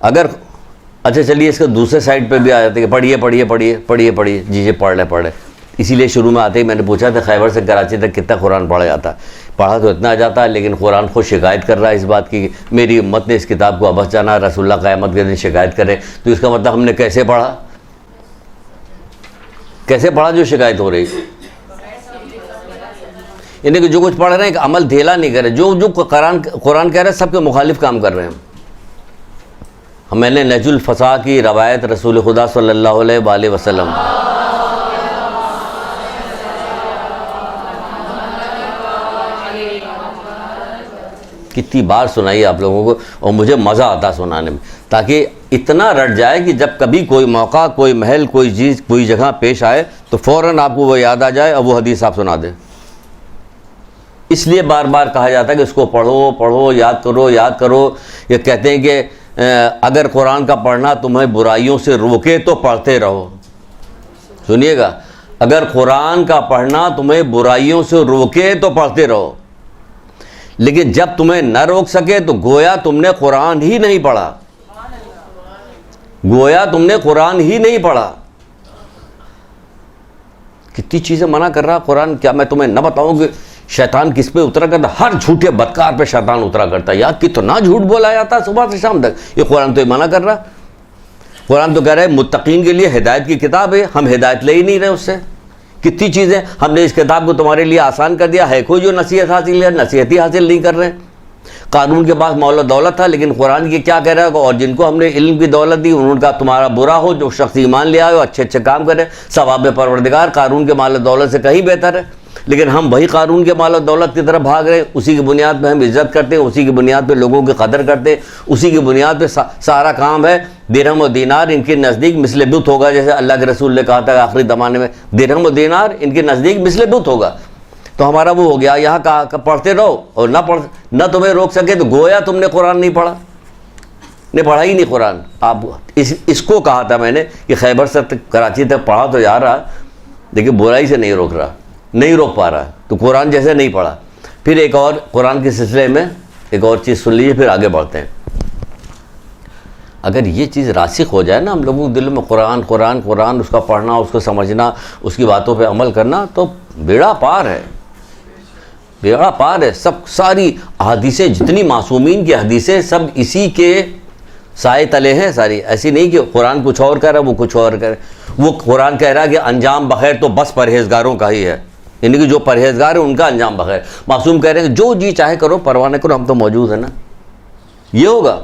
اگر اچھا چلیے اس کے دوسرے سائڈ پہ بھی آ جاتے ہیں کہ پڑھیے پڑھیے پڑھیے پڑھیے پڑھیے, جی جی پڑھ لیں. اسی لیے شروع میں آتے ہی میں نے پوچھا تھا خیبر سے کراچی تک کتنا قرآن پڑھا جاتا ہے. پڑھا تو اتنا جاتا ہے, لیکن قرآن خود شکایت کر رہا ہے اس بات کی کہ میری امت نے اس کتاب کو ابس جانا, رسول اللہ قیامت کے دن شکایت کرے. تو اس کا مطلب ہم نے کیسے پڑھا, کیسے پڑھا جو شکایت ہو رہی. یعنی کہ جو کچھ پڑھ رہے ہیں کہ عمل دھیلا نہیں کرے, جو قرآن کہہ رہے ہیں سب کے مخالف کام کر رہے ہیں. میں نے نہج الفصاح کی روایت رسول خدا صلی اللہ علیہ وآلہ وسلم کتنی بار سنائی آپ لوگوں کو, اور مجھے مزہ آتا سنانے میں, تاکہ اتنا رٹ جائے کہ جب کبھی کوئی موقع, کوئی محل, کوئی چیز, کوئی جگہ پیش آئے تو فوراً آپ کو وہ یاد آ جائے اور وہ حدیث آپ سنا دیں. اس لیے بار بار کہا جاتا ہے کہ اس کو پڑھو پڑھو, یاد کرو یاد کرو. یہ کہتے ہیں کہ اگر قرآن کا پڑھنا تمہیں برائیوں سے روکے تو پڑھتے رہو. سنیے گا, اگر قرآن کا پڑھنا تمہیں برائیوں سے روکے تو پڑھتے رہو, لیکن جب تمہیں نہ روک سکے تو گویا تم نے قرآن ہی نہیں پڑھا, گویا تم نے قرآن ہی نہیں پڑھا. کتنی چیزیں منع کر رہا قرآن. کیا میں تمہیں نہ بتاؤں کہ شیطان کس پہ اترا کرتا؟ ہر جھوٹے بدکار پہ شیطان اترا کرتا ہے. یار کتنا جھوٹ بولا جاتا ہے صبح سے شام تک. یہ قرآن تو یہ منع کر رہا. قرآن تو کہہ رہا ہے متقین کے لیے ہدایت کی کتاب ہے, ہم ہدایت لے ہی نہیں رہے اس سے. کتنی چیزیں ہم نے اس کتاب کو تمہارے لیے آسان کر دیا ہے, کوئی جو نصیحت حاصل ہے, نصیحت ہی حاصل نہیں کر رہے. قارون کے پاس مال و دولت تھا, لیکن قرآن کی کیا کہہ رہا ہے, اور جن کو ہم نے علم کی دولت دی انہوں کا تمہارا برا ہو, جو شخص ایمان لے آئے اچھے اچھے کام کرے, ثواب پروردگار قارون کے مال و دولت سے کہیں بہتر ہے. لیکن ہم وہی قارون کے مال و دولت کی طرف بھاگ رہے ہیں. اسی کی بنیاد پہ ہم عزت کرتے ہیں, اسی کی بنیاد پہ لوگوں کی قدر کرتے ہیں, اسی کی بنیاد پہ سارا کام ہے. درہم و دینار ان کے نزدیک مثل بت ہوگا, جیسے اللہ کے رسول نے کہا تھا آخری زمانے میں درہم و دینار ان کے نزدیک مثل بت ہوگا. تو ہمارا وہ ہو گیا, یہاں کہا پڑھتے رہو, اور نہ تمہیں روک سکے تو گویا تم نے قرآن نہیں پڑھا. نے پڑھا ہی نہیں قرآن. آپ اس کو کہا تھا میں نے کہ خیبر سے کراچی تک پڑھا تو جا رہا لیکن برائی سے نہیں روک رہا, نہیں روک پا رہا, تو قرآن جیسے نہیں پڑھا. پھر ایک اور قرآن کے سلسلے میں ایک اور چیز سن لیجیے, پھر آگے بڑھتے ہیں. اگر یہ چیز راسخ ہو جائے نا ہم لوگوں کے دل میں, قرآن قرآن قرآن, اس کا پڑھنا, اس کو سمجھنا, اس کی باتوں پہ عمل کرنا, تو بیڑا پار ہے, بیڑا پار ہے. ساری احادیثیں, جتنی معصومین کی حدیثیں, سب اسی کے سائے تلے ہیں ساری. ایسی نہیں کہ قرآن کچھ اور کہہ رہا ہے وہ کچھ اور کہہ رہا ہے. وہ قرآن کہہ رہا ہے کہ انجام بخیر تو بس پرہیزگاروں کا ہی ہے, یعنی کہ جو پرہیزگار ہیں ان کا انجام بخیر. معصوم کہہ رہے ہیں کہ جو جی چاہے کرو, پرواہ نہ کرو, ہم تو موجود ہیں نا. یہ ہوگا,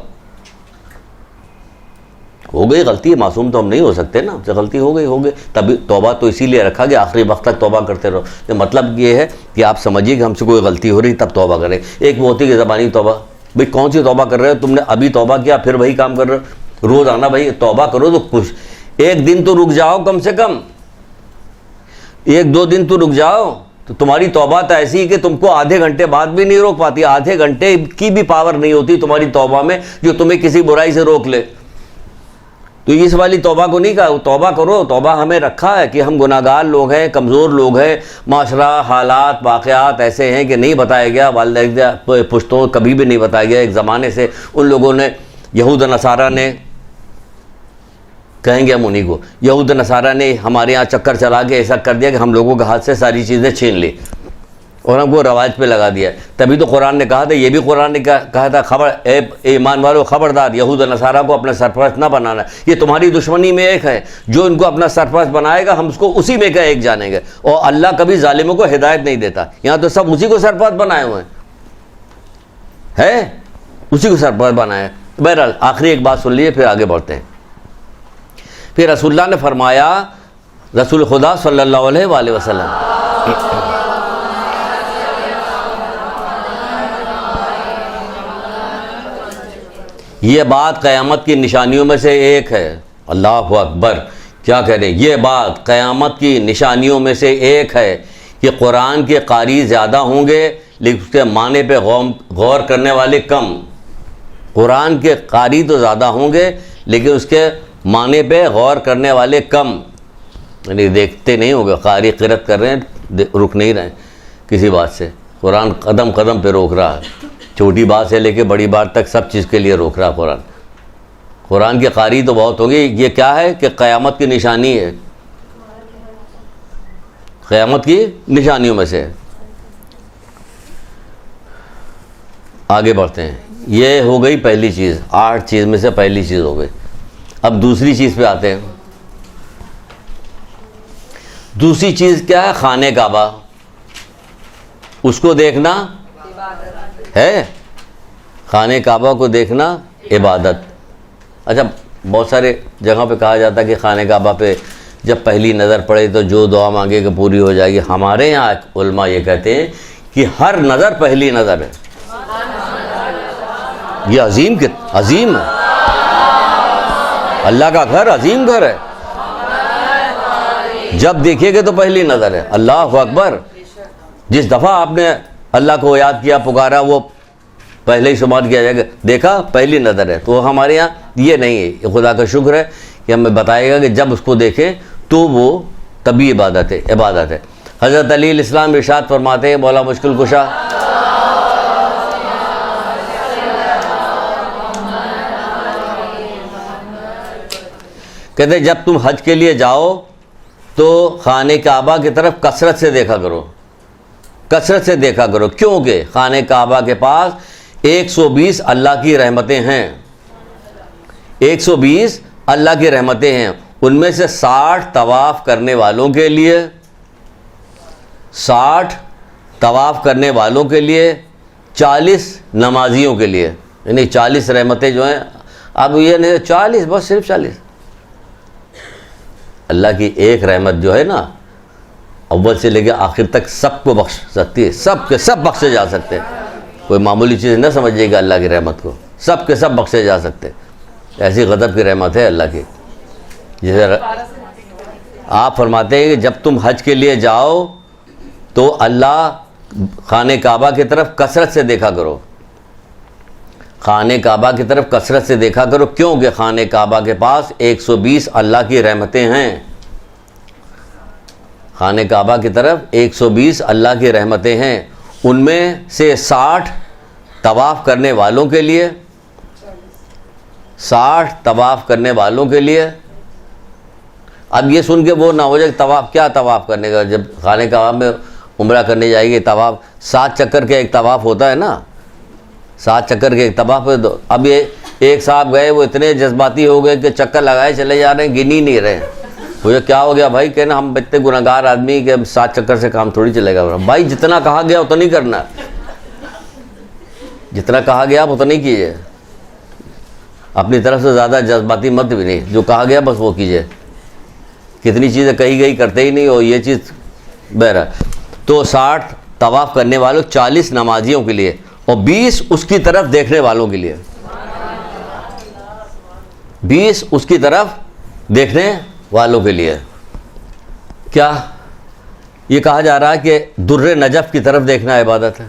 ہو گئی غلطی ہے, معصوم تو ہم نہیں ہو سکتے نا, ہم سے غلطی ہو گئی. تبھی توبہ تو اسی لیے رکھا گیا آخری وقت تک توبہ کرتے رہو. تو مطلب یہ ہے کہ آپ سمجھیے کہ ہم سے کوئی غلطی ہو رہی تب توبہ کریں. ایک وہ ہوتی ہے کہ زبانی توبہ, بھئی کون سی توبہ کر رہے ہو تم نے, ابھی توبہ کیا پھر وہی کام کر رہے ہو. روز آنا بھائی توبہ کرو تو کچھ ایک دن تو رک جاؤ, کم سے کم 1-2 دن تو رک جاؤ. تو تمہاری توبہ تو ایسی کہ تم کو آدھے گھنٹے بعد بھی نہیں روک پاتی, آدھے گھنٹے کی بھی پاور نہیں ہوتی تمہاری توبہ میں جو تمہیں کسی برائی سے روک لے. تو اس والی توبہ کو نہیں کہا توبہ کرو. توبہ ہمیں رکھا ہے کہ ہم گناہ گار لوگ ہیں, کمزور لوگ ہیں, معاشرہ حالات واقعات ایسے ہیں کہ نہیں بتایا گیا, والدہ پشتوں کبھی بھی نہیں بتایا گیا. ایک زمانے سے ان لوگوں نے, یہود نصارہ نے, کہیں گے ہم انہیں کو, یہود نصارہ نے ہمارے یہاں چکر چلا کے ایسا کر دیا کہ ہم لوگوں کے ہاتھ سے ساری چیزیں چھین لی اور ہم کو رواج پہ لگا دیا. تبھی تو قرآن نے کہا تھا, یہ بھی قرآن نے کہا تھا, خبر اے ایمان والو خبردار, یہود نصارہ کو اپنا سرپرست نہ بنانا, یہ تمہاری دشمنی میں ایک ہے. جو ان کو اپنا سرپرست بنائے گا ہم اس کو اسی میں کا ایک جانیں گے. اور اللہ کبھی ظالموں کو ہدایت نہیں دیتا. یہاں تو سب اسی کو سرپرست بنائے ہوئے ہیں, اسی کو سرپرست بنایا. بہرحال آخری ایک بات سن لیجیے پھر آگے بڑھتے ہیں. پھر رسول اللہ نے فرمایا, رسول خدا صلی اللہ علیہ وآلہ وسلم, یہ بات قیامت کی نشانیوں میں سے ایک ہے. اللہ اکبر, کیا کہہ رہے ہیں, یہ بات قیامت کی نشانیوں میں سے ایک ہے کہ قرآن کے قاری زیادہ ہوں گے لیکن اس کے معنی پہ غور کرنے والے کم. قرآن کے قاری تو زیادہ ہوں گے لیکن اس کے معنی پہ غور کرنے والے کم, یعنی دیکھتے نہیں ہوں گے. قاری قرأت کر رہے ہیں, رک نہیں رہے کسی بات سے. قرآن قدم قدم پہ روک رہا ہے, چھوٹی بات سے لے کے بڑی بات تک سب چیز کے لیے روک رہا قرآن. قرآن کے قاری تو بہت ہوگی. یہ کیا ہے کہ قیامت کی نشانی ہے, قیامت کی نشانیوں میں سے. آگے بڑھتے ہیں. یہ ہو گئی پہلی چیز, 8 چیز میں سے پہلی چیز ہو گئی. اب دوسری چیز پہ آتے ہیں. دوسری چیز کیا ہے؟ خانہ کعبہ. اس کو دیکھنا ہے, خانہ کعبہ کو دیکھنا عبادت. اچھا, بہت سارے جگہوں پہ کہا جاتا ہے کہ خانہ کعبہ پہ جب پہلی نظر پڑے تو جو دعا مانگے کہ پوری ہو جائے گی. ہمارے یہاں علماء یہ کہتے ہیں کہ ہر نظر پہلی نظر ہے. یہ عظیم ہے, اللہ کا گھر عظیم گھر ہے. جب دیکھیں گے تو پہلی نظر ہے. اللہ اکبر. جس دفعہ آپ نے اللہ کو یاد کیا, پکارا, وہ پہلے ہی شمار کیا جائے گا, دیکھا پہلی نظر ہے. تو ہمارے یہاں یہ نہیں ہے. یہ خدا کا شکر ہے کہ ہمیں بتائے گا کہ جب اس کو دیکھیں تو وہ تبھی عبادت ہے. حضرت علی علیہ السلام ارشاد فرماتے ہیں, مولا مشکل کشا, کہتے ہیں جب تم حج کے لیے جاؤ تو خانہ کعبہ کی طرف کثرت سے دیکھا کرو, کثرت سے دیکھا کرو. کیونکہ خانہ کعبہ کے پاس 120 اللہ کی رحمتیں ہیں. 120 اللہ کی رحمتیں ہیں. ان میں سے 60 طواف کرنے والوں کے لیے, 60 طواف کرنے والوں کے لیے, 40 نمازیوں کے لیے. یعنی 40 رحمتیں جو ہیں. اب یہ نہیں 40, بس صرف 40. اللہ کی ایک رحمت جو ہے نا, اول سے لے کے آخر تک سب کو بخش سکتی ہے. سب کے سب بخشے جا سکتے ہیں. کوئی معمولی چیز نہ سمجھیے گا اللہ کی رحمت کو. سب کے سب بخشے جا سکتے. ایسی غضب کی رحمت ہے اللہ کی. جیسے آپ فرماتے ہیں کہ جب تم حج کے لیے جاؤ تو اللہ خانہ کعبہ کی طرف کثرت سے دیکھا کرو. خانہ کعبہ کی طرف کثرت سے دیکھا کرو، کیوں کہ خانہ کعبہ کے پاس 120 اللہ کی رحمتیں ہیں. خانہ کعبہ کی طرف 120 اللہ کی رحمتیں ہیں، ان میں سے 60 طواف کرنے والوں کے لیے، 60 طواف کرنے والوں کے لیے. اب یہ سن کے وہ نہ ہو جائے طواف، کیا طواف کرنے کا؟ جب خانہ کعبہ میں عمرہ کرنے جائے گی طواف 7 چکر کے ایک طواف ہوتا ہے نا، 7 چکر کے ایک طواف ہے. تو اب یہ ایک صاحب گئے، وہ اتنے جذباتی ہو گئے کہ چکر لگائے چلے جا رہے ہیں، گن ہی نہیں رہے. مجھے کیا ہو گیا بھائی؟ کہنا ہم اتنے گناہگار آدمی کہ 7 چکر سے کام تھوڑی چلے گا. بھائی جتنا کہا گیا اتنا نہیں کرنا، جتنا کہا گیا آپ اتنا نہیں کیجیے، اپنی طرف سے زیادہ جذباتی مت بھی نہیں، جو کہا گیا بس وہ کیجیے. کتنی چیزیں کہی گئی کرتے ہی نہیں، اور یہ چیز بہرحال. تو 60 طواف کرنے والوں، 40 نمازیوں کے لیے، اور 20 اس کی طرف دیکھنے والوں کے لیے. 20 اس کی طرف دیکھنے والوں کے لیے. کیا یہ کہا جا رہا ہے کہ در نجف کی طرف دیکھنا عبادت ہے؟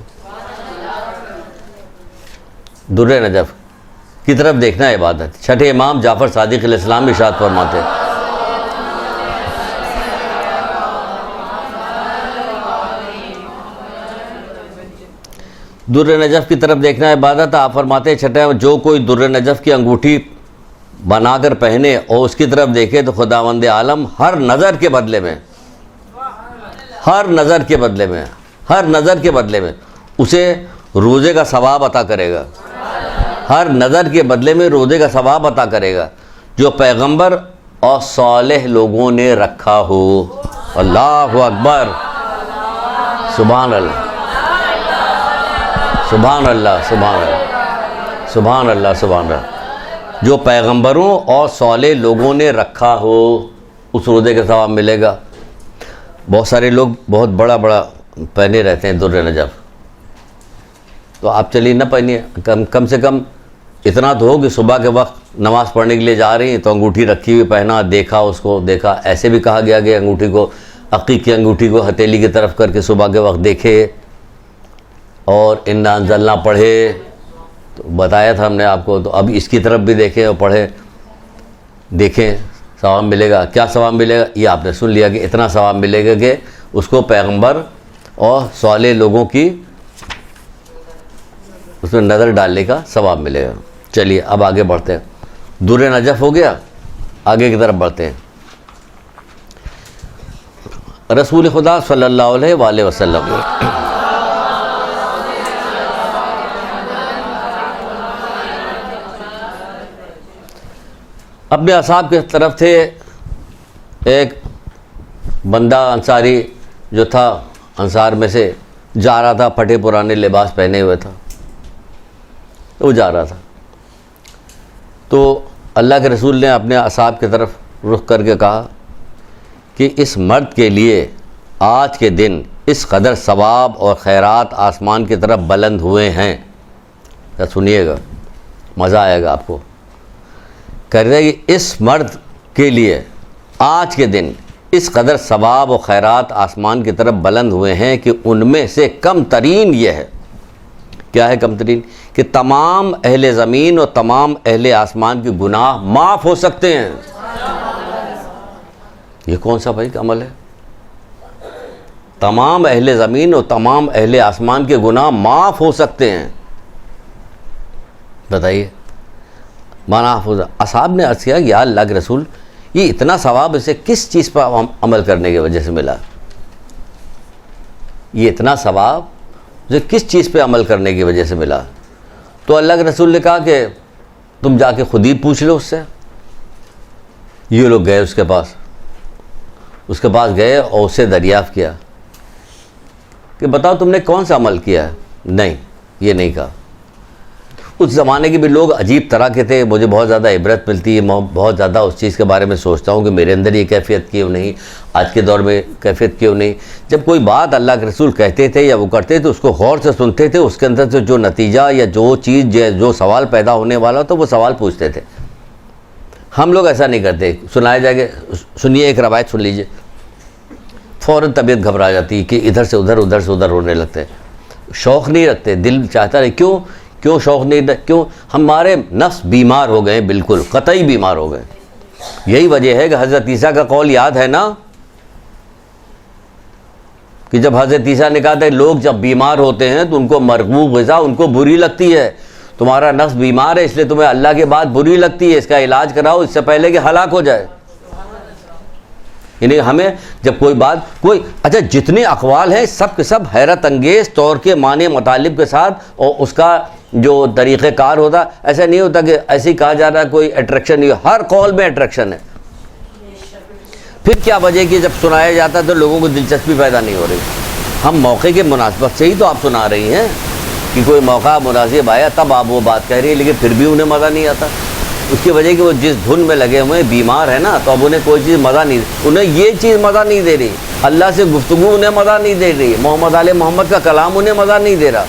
در نجف کی طرف دیکھنا عبادت. چھٹے امام جعفر صادق علیہ السلام ارشاد فرماتے ہیں، در نجف کی طرف دیکھنا عبادت. آپ فرماتے ہیں چھٹے، جو کوئی در نجف کی انگوٹھی بنا کر پہنے اور اس کی طرف دیکھے تو خداوند عالم ہر نظر کے بدلے میں، ہر نظر کے بدلے میں، ہر نظر کے بدلے میں اسے روزے کا ثواب عطا کرے گا. ہر نظر کے بدلے میں روزے کا ثواب عطا کرے گا جو پیغمبر اور صالح لوگوں نے رکھا ہو. اللہ اکبر، سبحان اللہ، سبحان اللہ، سبحان اللہ، سبحان اللہ، سبحان اللہ. جو پیغمبروں اور صالح لوگوں نے رکھا ہو اس روزے کا ثواب ملے گا. بہت سارے لوگ بہت بڑا بڑا پہنے رہتے ہیں در نجف، تو آپ چلیے نہ پہنیے، کم سے کم اتنا تو ہو کہ صبح کے وقت نماز پڑھنے کے لیے جا رہی ہیں تو انگوٹھی رکھی ہوئی پہنا، دیکھا اس کو، دیکھا. ایسے بھی کہا گیا کہ انگوٹھی کو، عقیق کی انگوٹھی کو ہتھیلی کی طرف کر کے صبح کے وقت دیکھے اور انا انزلنا پڑھے. تو بتایا تھا ہم نے آپ کو. تو اب اس کی طرف بھی دیکھیں اور پڑھیں، دیکھیں ثواب ملے گا. کیا ثواب ملے گا؟ یہ آپ نے سن لیا کہ اتنا ثواب ملے گا کہ اس کو پیغمبر اور صالح لوگوں کی اس میں نظر ڈالنے کا ثواب ملے گا. چلیے اب آگے بڑھتے ہیں. در نجف ہو گیا، آگے کی طرف بڑھتے ہیں. رسول خدا صلی اللہ علیہ وآلہ وسلم اپنے اصحاب کی طرف تھے. ایک بندہ انصاری جو تھا انصار میں سے جا رہا تھا، پھٹے پرانے لباس پہنے ہوئے تھا، وہ جا رہا تھا. تو اللہ کے رسول نے اپنے اصحاب کی طرف رخ کر کے کہا کہ اس مرد کے لیے آج کے دن اس قدر ثواب اور خیرات آسمان کی طرف بلند ہوئے ہیں. سنیے گا، مزہ آئے گا آپ کو. کہہ رہے ہیں کہ اس مرد کے لیے آج کے دن اس قدر ثواب و خیرات آسمان کی طرف بلند ہوئے ہیں کہ ان میں سے کم ترین یہ ہے. کیا ہے کم ترین؟ کہ تمام اہل زمین اور تمام اہل آسمان کے گناہ معاف ہو سکتے ہیں. یہ کون سا بھائی عمل ہے؟ تمام اہل زمین اور تمام اہل آسمان کے گناہ معاف ہو سکتے ہیں. بتائیے مانا حافظ. اصحاب نے عرض کیا یا اللہ کے رسول، یہ اتنا ثواب اسے کس چیز پر عمل کرنے کی وجہ سے ملا؟ یہ اتنا ثواب اسے کس چیز پہ عمل کرنے کی وجہ سے ملا؟ تو اللہ کے رسول نے کہا کہ تم جا کے خود ہی پوچھ لو اس سے. یہ لوگ گئے اس کے پاس گئے اور اس سے دریافت کیا کہ بتاؤ تم نے کون سا عمل کیا ہے؟ نہیں، یہ نہیں کہا. اس زمانے کے بھی لوگ عجیب طرح کے تھے. مجھے بہت زیادہ عبرت ملتی ہے، میں بہت زیادہ اس چیز کے بارے میں سوچتا ہوں کہ میرے اندر یہ کیفیت کیوں نہیں، آج کے دور میں کیفیت کیوں نہیں. جب کوئی بات اللہ کے رسول کہتے تھے یا وہ کرتے تھے اس کو غور سے سنتے تھے، اس کے اندر سے جو نتیجہ یا جو چیز جو سوال پیدا ہونے والا تو وہ سوال پوچھتے تھے. ہم لوگ ایسا نہیں کرتے. سنایا جائے گا، سنیے ایک روایت سن لیجئے. فوراً طبیعت گھبرا جاتی کہ ادھر سے ادھر، ادھر سے ادھر ہونے لگتے. شوق نہیں رکھتے، دل چاہتا نہیں. کیوں کیوں شوق نہیں؟ کیوں؟ ہمارے نفس بیمار ہو گئے، بالکل قطعی بیمار ہو گئے. یہی وجہ ہے کہ حضرت عیسیٰ کا قول یاد ہے نا کہ جب حضرت عیسیٰ نے کہا تھا لوگ جب بیمار ہوتے ہیں تو ان کو مرغوب غذا ان کو بری لگتی ہے. تمہارا نفس بیمار ہے اس لیے تمہیں اللہ کی بات بری لگتی ہے، اس کا علاج کراؤ اس سے پہلے کہ ہلاک ہو جائے. یعنی ہمیں جب کوئی بات اچھا جتنے اقوال ہیں سب کے سب حیرت انگیز طور کے معنی مطالب کے ساتھ اور اس کا جو طریقہ کار ہوتا، ایسا نہیں ہوتا کہ ایسے ہی کہا جا رہا ہے کوئی اٹریکشن نہیں، ہر قول میں اٹریکشن ہے. پھر کیا وجہ کہ جب سنایا جاتا ہے تو لوگوں کو دلچسپی پیدا نہیں ہو رہی. ہم موقع کے مناسبت سے ہی تو آپ سنا رہی ہیں کہ کوئی موقع مناسب آیا تب آپ وہ بات کہہ رہی ہیں، لیکن پھر بھی انہیں مزہ نہیں آتا. اس کی وجہ کہ وہ جس دھن میں لگے ہوئے بیمار ہے نا، تو اب انہیں کوئی چیز مزہ نہیں، انہیں یہ چیز مزہ نہیں دے رہی، اللہ سے گفتگو انہیں مزہ نہیں دے رہی، محمد علیہ محمد کا کلام انہیں مزہ نہیں دے رہا.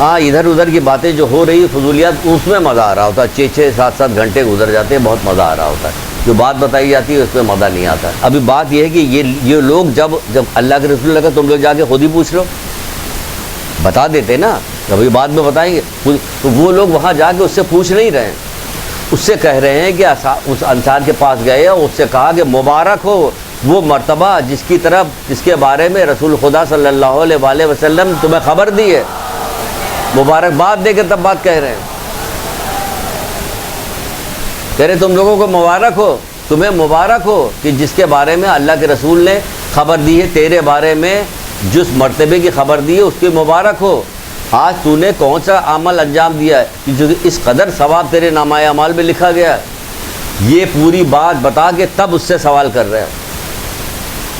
ہاں ادھر ادھر کی باتیں جو ہو رہی فضولیات اس میں مزہ آ رہا ہوتا ہے، 6-7 گھنٹے گزر جاتے ہیں، بہت مزہ آ رہا ہوتا ہے. جو بات بتائی جاتی ہے اس میں مزہ نہیں آتا. ابھی بات یہ ہے کہ یہ لوگ جب اللہ کے رسول لگا تم لوگ جا کے خود ہی پوچھ لو، بتا دیتے نا، ابھی بعد میں بتائیں گے. تو وہ لوگ وہاں جا کے اس سے پوچھ نہیں رہے ہیں، اس سے کہہ رہے ہیں کہ اس انصار کے پاس گئے اور اس سے کہا کہ مبارک ہو وہ مرتبہ جس کے بارے میں رسول خدا صلی اللہ علیہ وآلہ وسلم تمہیں خبر دی ہے. مبارکباد دے کے تب بات کہہ رہے ہیں، کہہ رہے تم لوگوں کو مبارک ہو، تمہیں مبارک ہو کہ جس کے بارے میں اللہ کے رسول نے خبر دی ہے، تیرے بارے میں جس مرتبے کی خبر دی ہے اس کی مبارک ہو. آج تو نے کون سا عمل انجام دیا ہے کہ جو اس قدر ثواب تیرے نامہ اعمال میں لکھا گیا ہے. یہ پوری بات بتا کے تب اس سے سوال کر رہے ہیں.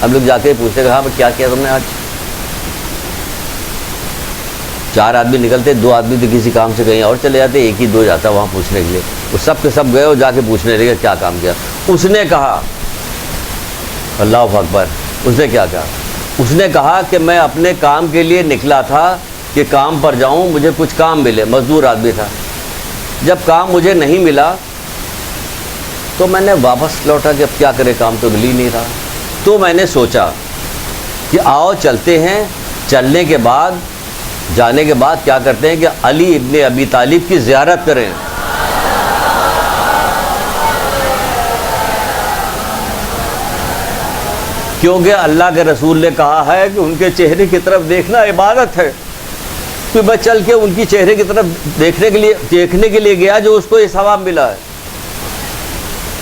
ہم لوگ جا کے پوچھتے ہاں کیا کیا تم نے آج؟ 4 آدمی نکلتے، 2 آدمی تو کسی کام سے کہیں اور چلے جاتے، ایک ہی 2 جاتا وہاں پوچھنے کے لیے. وہ سب کے سب گئے اور جا کے پوچھنے لگے کیا کام کیا. اس نے کہا اللہ اکبر، اس نے کیا کہا؟ اس نے کہا کہ میں اپنے کام کے لیے نکلا تھا کہ کام پر جاؤں، مجھے کچھ کام ملے، مزدور آدمی تھا. جب کام مجھے نہیں ملا تو میں نے واپس لوٹا کہ اب کیا کرے، کام تو مل ہی نہیں رہا. تو میں نے سوچا کہ آؤ چلتے ہیں، چلنے کے بعد جانے کے بعد کیا کرتے ہیں کہ علی ابن ابی طالب کی زیارت کریں. کیونکہ اللہ کے رسول نے کہا ہے کہ ان کے چہرے کی طرف دیکھنا عبادت ہے. تو میں چل کے ان کی چہرے کی طرف دیکھنے کے لیے گیا جو اس کو یہ ثواب ملا ہے.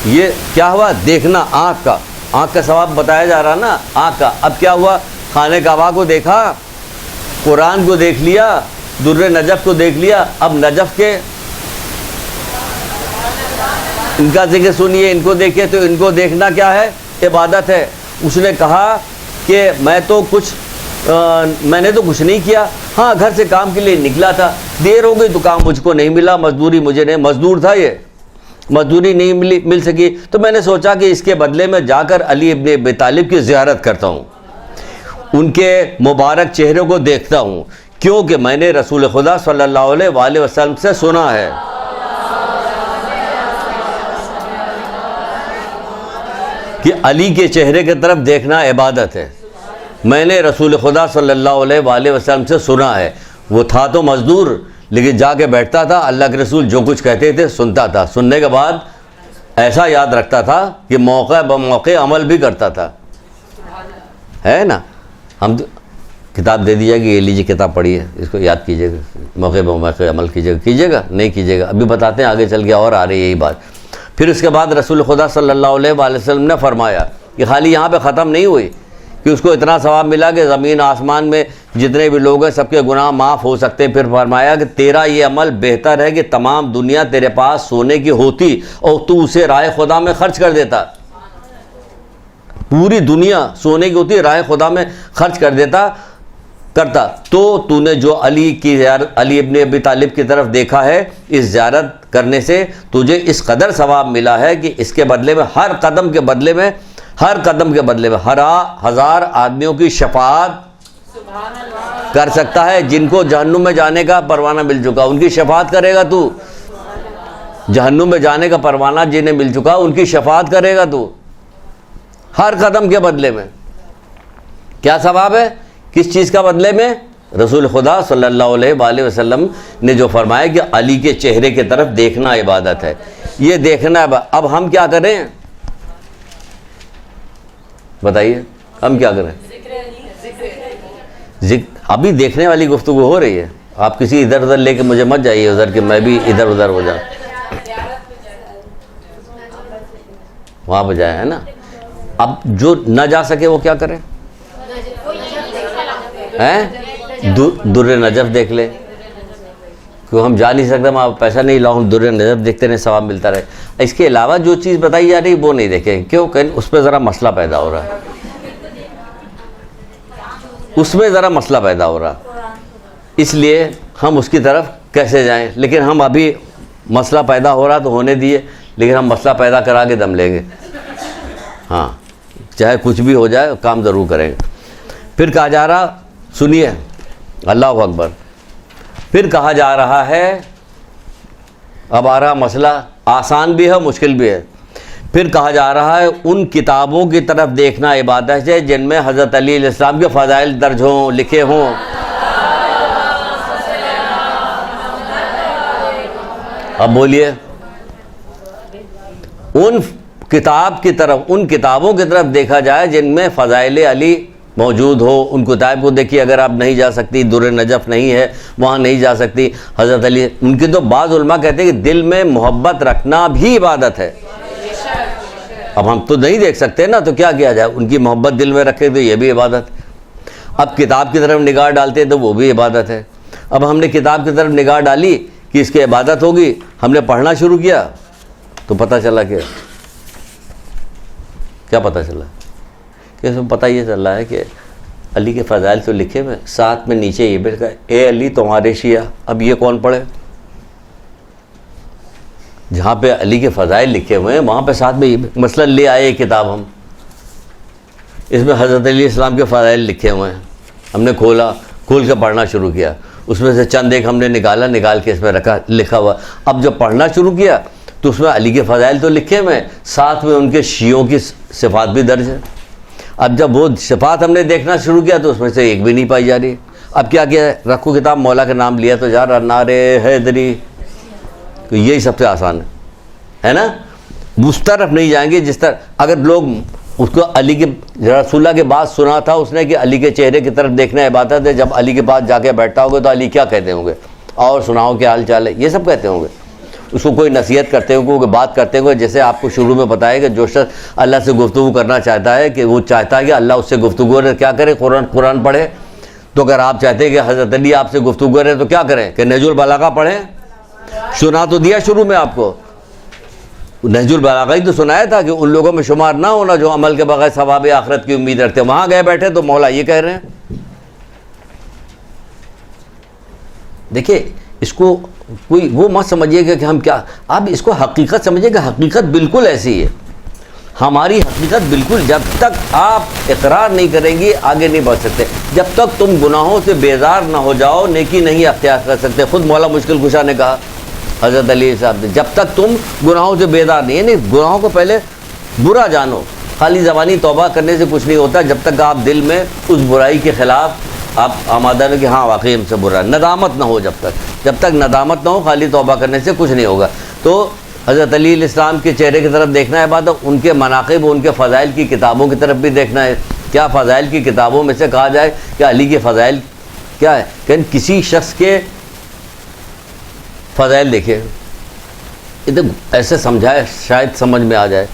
یہ کیا ہوا؟ دیکھنا، آنکھ کا ثواب بتایا جا رہا نا، آنکھ کا. اب کیا ہوا؟ خانہ کعبہ کو دیکھا، قرآن کو دیکھ لیا، در نجف کو دیکھ لیا. اب نجف کے ان کا ذکر سنیے، ان کو دیکھیے. تو ان کو دیکھنا کیا ہے؟ عبادت ہے. اس نے کہا کہ میں نے تو کچھ نہیں کیا، ہاں گھر سے کام کے لیے نکلا تھا، دیر ہو گئی تو کام مجھ کو نہیں ملا، مزدوری مجھے نہیں، مزدور تھا یہ، مزدوری نہیں مل سکی. تو میں نے سوچا کہ اس کے بدلے میں جا کر علی ابن ابی طالب کی زیارت کرتا ہوں، ان کے مبارک چہروں کو دیکھتا ہوں، کیونکہ میں نے رسول خدا صلی اللہ علیہ وآلہ وسلم سے سنا ہے کہ علی کے چہرے کی طرف دیکھنا عبادت ہے. میں نے رسول خدا صلی اللہ علیہ وآلہ وسلم سے سنا ہے. وہ تھا تو مزدور لیکن جا کے بیٹھتا تھا، اللہ کے رسول جو کچھ کہتے تھے سنتا تھا، سننے کے بعد ایسا یاد رکھتا تھا کہ موقع بموقع عمل بھی کرتا تھا. ہے نا؟ ہم کتاب دے دیجیے کہ یہ لیجیے کتاب پڑھیے، اس کو یاد کیجیے گا، موقع بموقع عمل کیجیے گا نہیں کیجیے گا. ابھی بتاتے ہیں آگے چل کے اور آ رہی ہے یہی بات. پھر اس کے بعد رسول خدا صلی اللہ علیہ وآلہ وسلم نے فرمایا کہ خالی یہاں پہ ختم نہیں ہوئی کہ اس کو اتنا ثواب ملا کہ زمین آسمان میں جتنے بھی لوگ ہیں سب کے گناہ معاف ہو سکتے ہیں. پھر فرمایا کہ تیرا یہ عمل بہتر ہے کہ تمام دنیا تیرے پاس سونے کی ہوتی اور تو اسے راہ خدا میں خرچ کر دیتا. پوری دنیا سونے کی ہوتی، راہ خدا میں خرچ کرتا تو نے جو علی ابن ابی طالب کی طرف دیکھا ہے، اس زیارت کرنے سے تجھے اس قدر ثواب ملا ہے کہ اس کے بدلے میں ہر قدم کے بدلے میں 1000 آدمیوں کی شفاعت کر سکتا ہے. جن کو جہنم میں جانے کا پروانہ مل چکا ان کی شفاعت کرے گا تو. جہنم میں جانے کا پروانہ جنہیں مل چکا ان کی شفاعت کرے گا تو، ہر قدم کے بدلے میں. کیا ثواب ہے؟ کس چیز کا بدلے میں؟ رسول خدا صلی اللہ علیہ وآلہ وسلم نے جو فرمایا کہ علی کے چہرے کی طرف دیکھنا عبادت ہے، یہ دیکھنا ہے۔ اب ہم کیا کریں؟ بتائیے ہم کیا کریں؟ ابھی دیکھنے والی گفتگو ہو رہی ہے، آپ کسی ادھر ادھر لے کے مجھے مت جائیے ادھر کہ میں بھی ادھر ادھر ہو جاؤں، وہاں پہ جائے، ہے نا۔ اب جو نہ جا سکے وہ کیا کرے؟ در نجف دیکھ لے، کیوں ہم جا نہیں سکتے، میں پیسہ نہیں لاؤں، ہم در نجف دیکھتے رہے، ثواب ملتا رہے۔ اس کے علاوہ جو چیز بتائی جا رہی وہ نہیں دیکھیں، کیوں کہ اس پہ ذرا مسئلہ پیدا ہو رہا ہے، اس میں ذرا مسئلہ پیدا ہو رہا، اس لیے ہم اس کی طرف کیسے جائیں؟ لیکن ہم ابھی مسئلہ پیدا ہو رہا تو ہونے دیے، لیکن ہم مسئلہ پیدا کرا کے دم لیں گے، ہاں چاہے کچھ بھی ہو جائے کام ضرور کریں گے۔ پھر کہا جا رہا، سنیے اللہ اکبر، پھر کہا جا رہا ہے، اب آ رہا مسئلہ آسان بھی ہے مشکل بھی ہے، پھر کہا جا رہا ہے ان کتابوں کی طرف دیکھنا عبادت ہے جن میں حضرت علی علیہ السلام کے فضائل درج ہوں، لکھے ہوں۔ اب بولیے، ان کتابوں کی طرف دیکھا جائے جن میں فضائل علی موجود ہو، ان کتاب کو دیکھیے۔ اگر آپ نہیں جا سکتی، در نجف نہیں ہے، وہاں نہیں جا سکتی، حضرت علی، ان کے تو بعض علماء کہتے ہیں کہ دل میں محبت رکھنا بھی عبادت ہے۔ اب ہم تو نہیں دیکھ سکتے نا، تو کیا کیا جائے؟ ان کی محبت دل میں رکھے تو یہ بھی عبادت ہے۔ اب کتاب کی طرف نگاہ ڈالتے تو وہ بھی عبادت ہے۔ اب ہم نے کتاب کی طرف نگاہ ڈالی کہ اس کی عبادت ہوگی، ہم نے پڑھنا شروع کیا تو پتہ چلا کہ کیا پتہ چلا کہ اس میں پتہ یہ چل رہا ہے کہ علی کے فضائل تو لکھے ہوئے، ساتھ میں نیچے یہ بھی لکھا ہے اے علی تمہارے شیعہ۔ اب یہ کون پڑھے؟ جہاں پہ علی کے فضائل لکھے ہوئے ہیں وہاں پہ ساتھ میں مثلا لے آئے یہ کتاب، ہم اس میں حضرت علی السلام کے فضائل لکھے ہوئے ہیں، ہم نے کھول کے پڑھنا شروع کیا، اس میں سے چند ایک ہم نے نکال کے اس میں رکھا، لکھا ہوا۔ اب جب پڑھنا شروع کیا تو اس میں علی کے فضائل تو لکھے ہوئے ہیں، ساتھ میں ان کے شیعوں کی صفات بھی درج ہے۔ اب جب وہ صفات ہم نے دیکھنا شروع کیا تو اس میں سے ایک بھی نہیں پائی جا رہی۔ اب کیا کیا ہے؟ رکھو کتاب، مولا کا نام لیا تو جا رہا نعرے حیدری، تو یہی سب سے آسان ہے نا۔ اس طرف نہیں جائیں گے جس طرح اگر لوگ اس کو علی کے رسول اللہ کے بعد سنا تھا اس نے کہ علی کے چہرے کی طرف دیکھنا عبادت ہے، جب علی کے پاس جا کے بیٹھتا ہوگا تو علی کیا کہتے ہوں گے؟ اور سناؤ کیا حال چال ہے، یہ سب کہتے ہوں گے۔ اس کو کوئی نصیحت کرتے ہوں گے، کوئی بات کرتے ہوں گے، جیسے آپ کو شروع میں بتایا کہ جو شخص اللہ سے گفتگو کرنا چاہتا ہے کہ وہ چاہتا ہے کہ اللہ اس سے گفتگو کرے، کیا کرے؟ قرآن پڑھے۔ تو اگر آپ چاہتے ہیں کہ حضرت علی آپ سے گفتگو کرے تو کیا کریں؟ کہ نہج البلاغہ پڑھیں۔ سنا تو دیا شروع میں آپ کو، نہج البلاغہ ہی تو سنایا تھا کہ ان لوگوں میں شمار نہ ہونا جو عمل کے بغیر ثواب آخرت کی امید رکھتے ہیں۔ وہاں گئے بیٹھے تو مولا یہ کہہ رہے ہیں۔ دیکھیے اس کو کوئی وہ مت سمجھیے گا کہ ہم کیا، آپ اس کو حقیقت سمجھیے کہ حقیقت بالکل ایسی ہے، ہماری حقیقت بالکل، جب تک آپ اقرار نہیں کریں گی آگے نہیں بڑھ سکتے، جب تک تم گناہوں سے بیزار نہ ہو جاؤ نیکی نہیں اختیار کر سکتے۔ خود مولا مشکل کشا نے کہا حضرت علی صاحب نے، جب تک تم گناہوں سے بیزار نہیں، یعنی گناہوں کو پہلے برا جانو، خالی زبانی توبہ کرنے سے کچھ نہیں ہوتا جب تک آپ دل میں اس برائی کے خلاف آپ آمادہ ہو کہ ہاں واقعی ہم سے برا، ندامت نہ ہو، جب تک ندامت نہ ہو خالی توبہ کرنے سے کچھ نہیں ہوگا۔ تو حضرت علی علیہ السلام کے چہرے کی طرف دیکھنا ہے بات، ان کے مناقب، ان کے فضائل کی کتابوں کی طرف بھی دیکھنا ہے۔ کیا فضائل کی کتابوں میں سے کہا جائے کہ علی کے فضائل کیا ہے؟ کہ کسی شخص کے فضائل دیکھے، ایسے سمجھائے شاید سمجھ میں آ جائے۔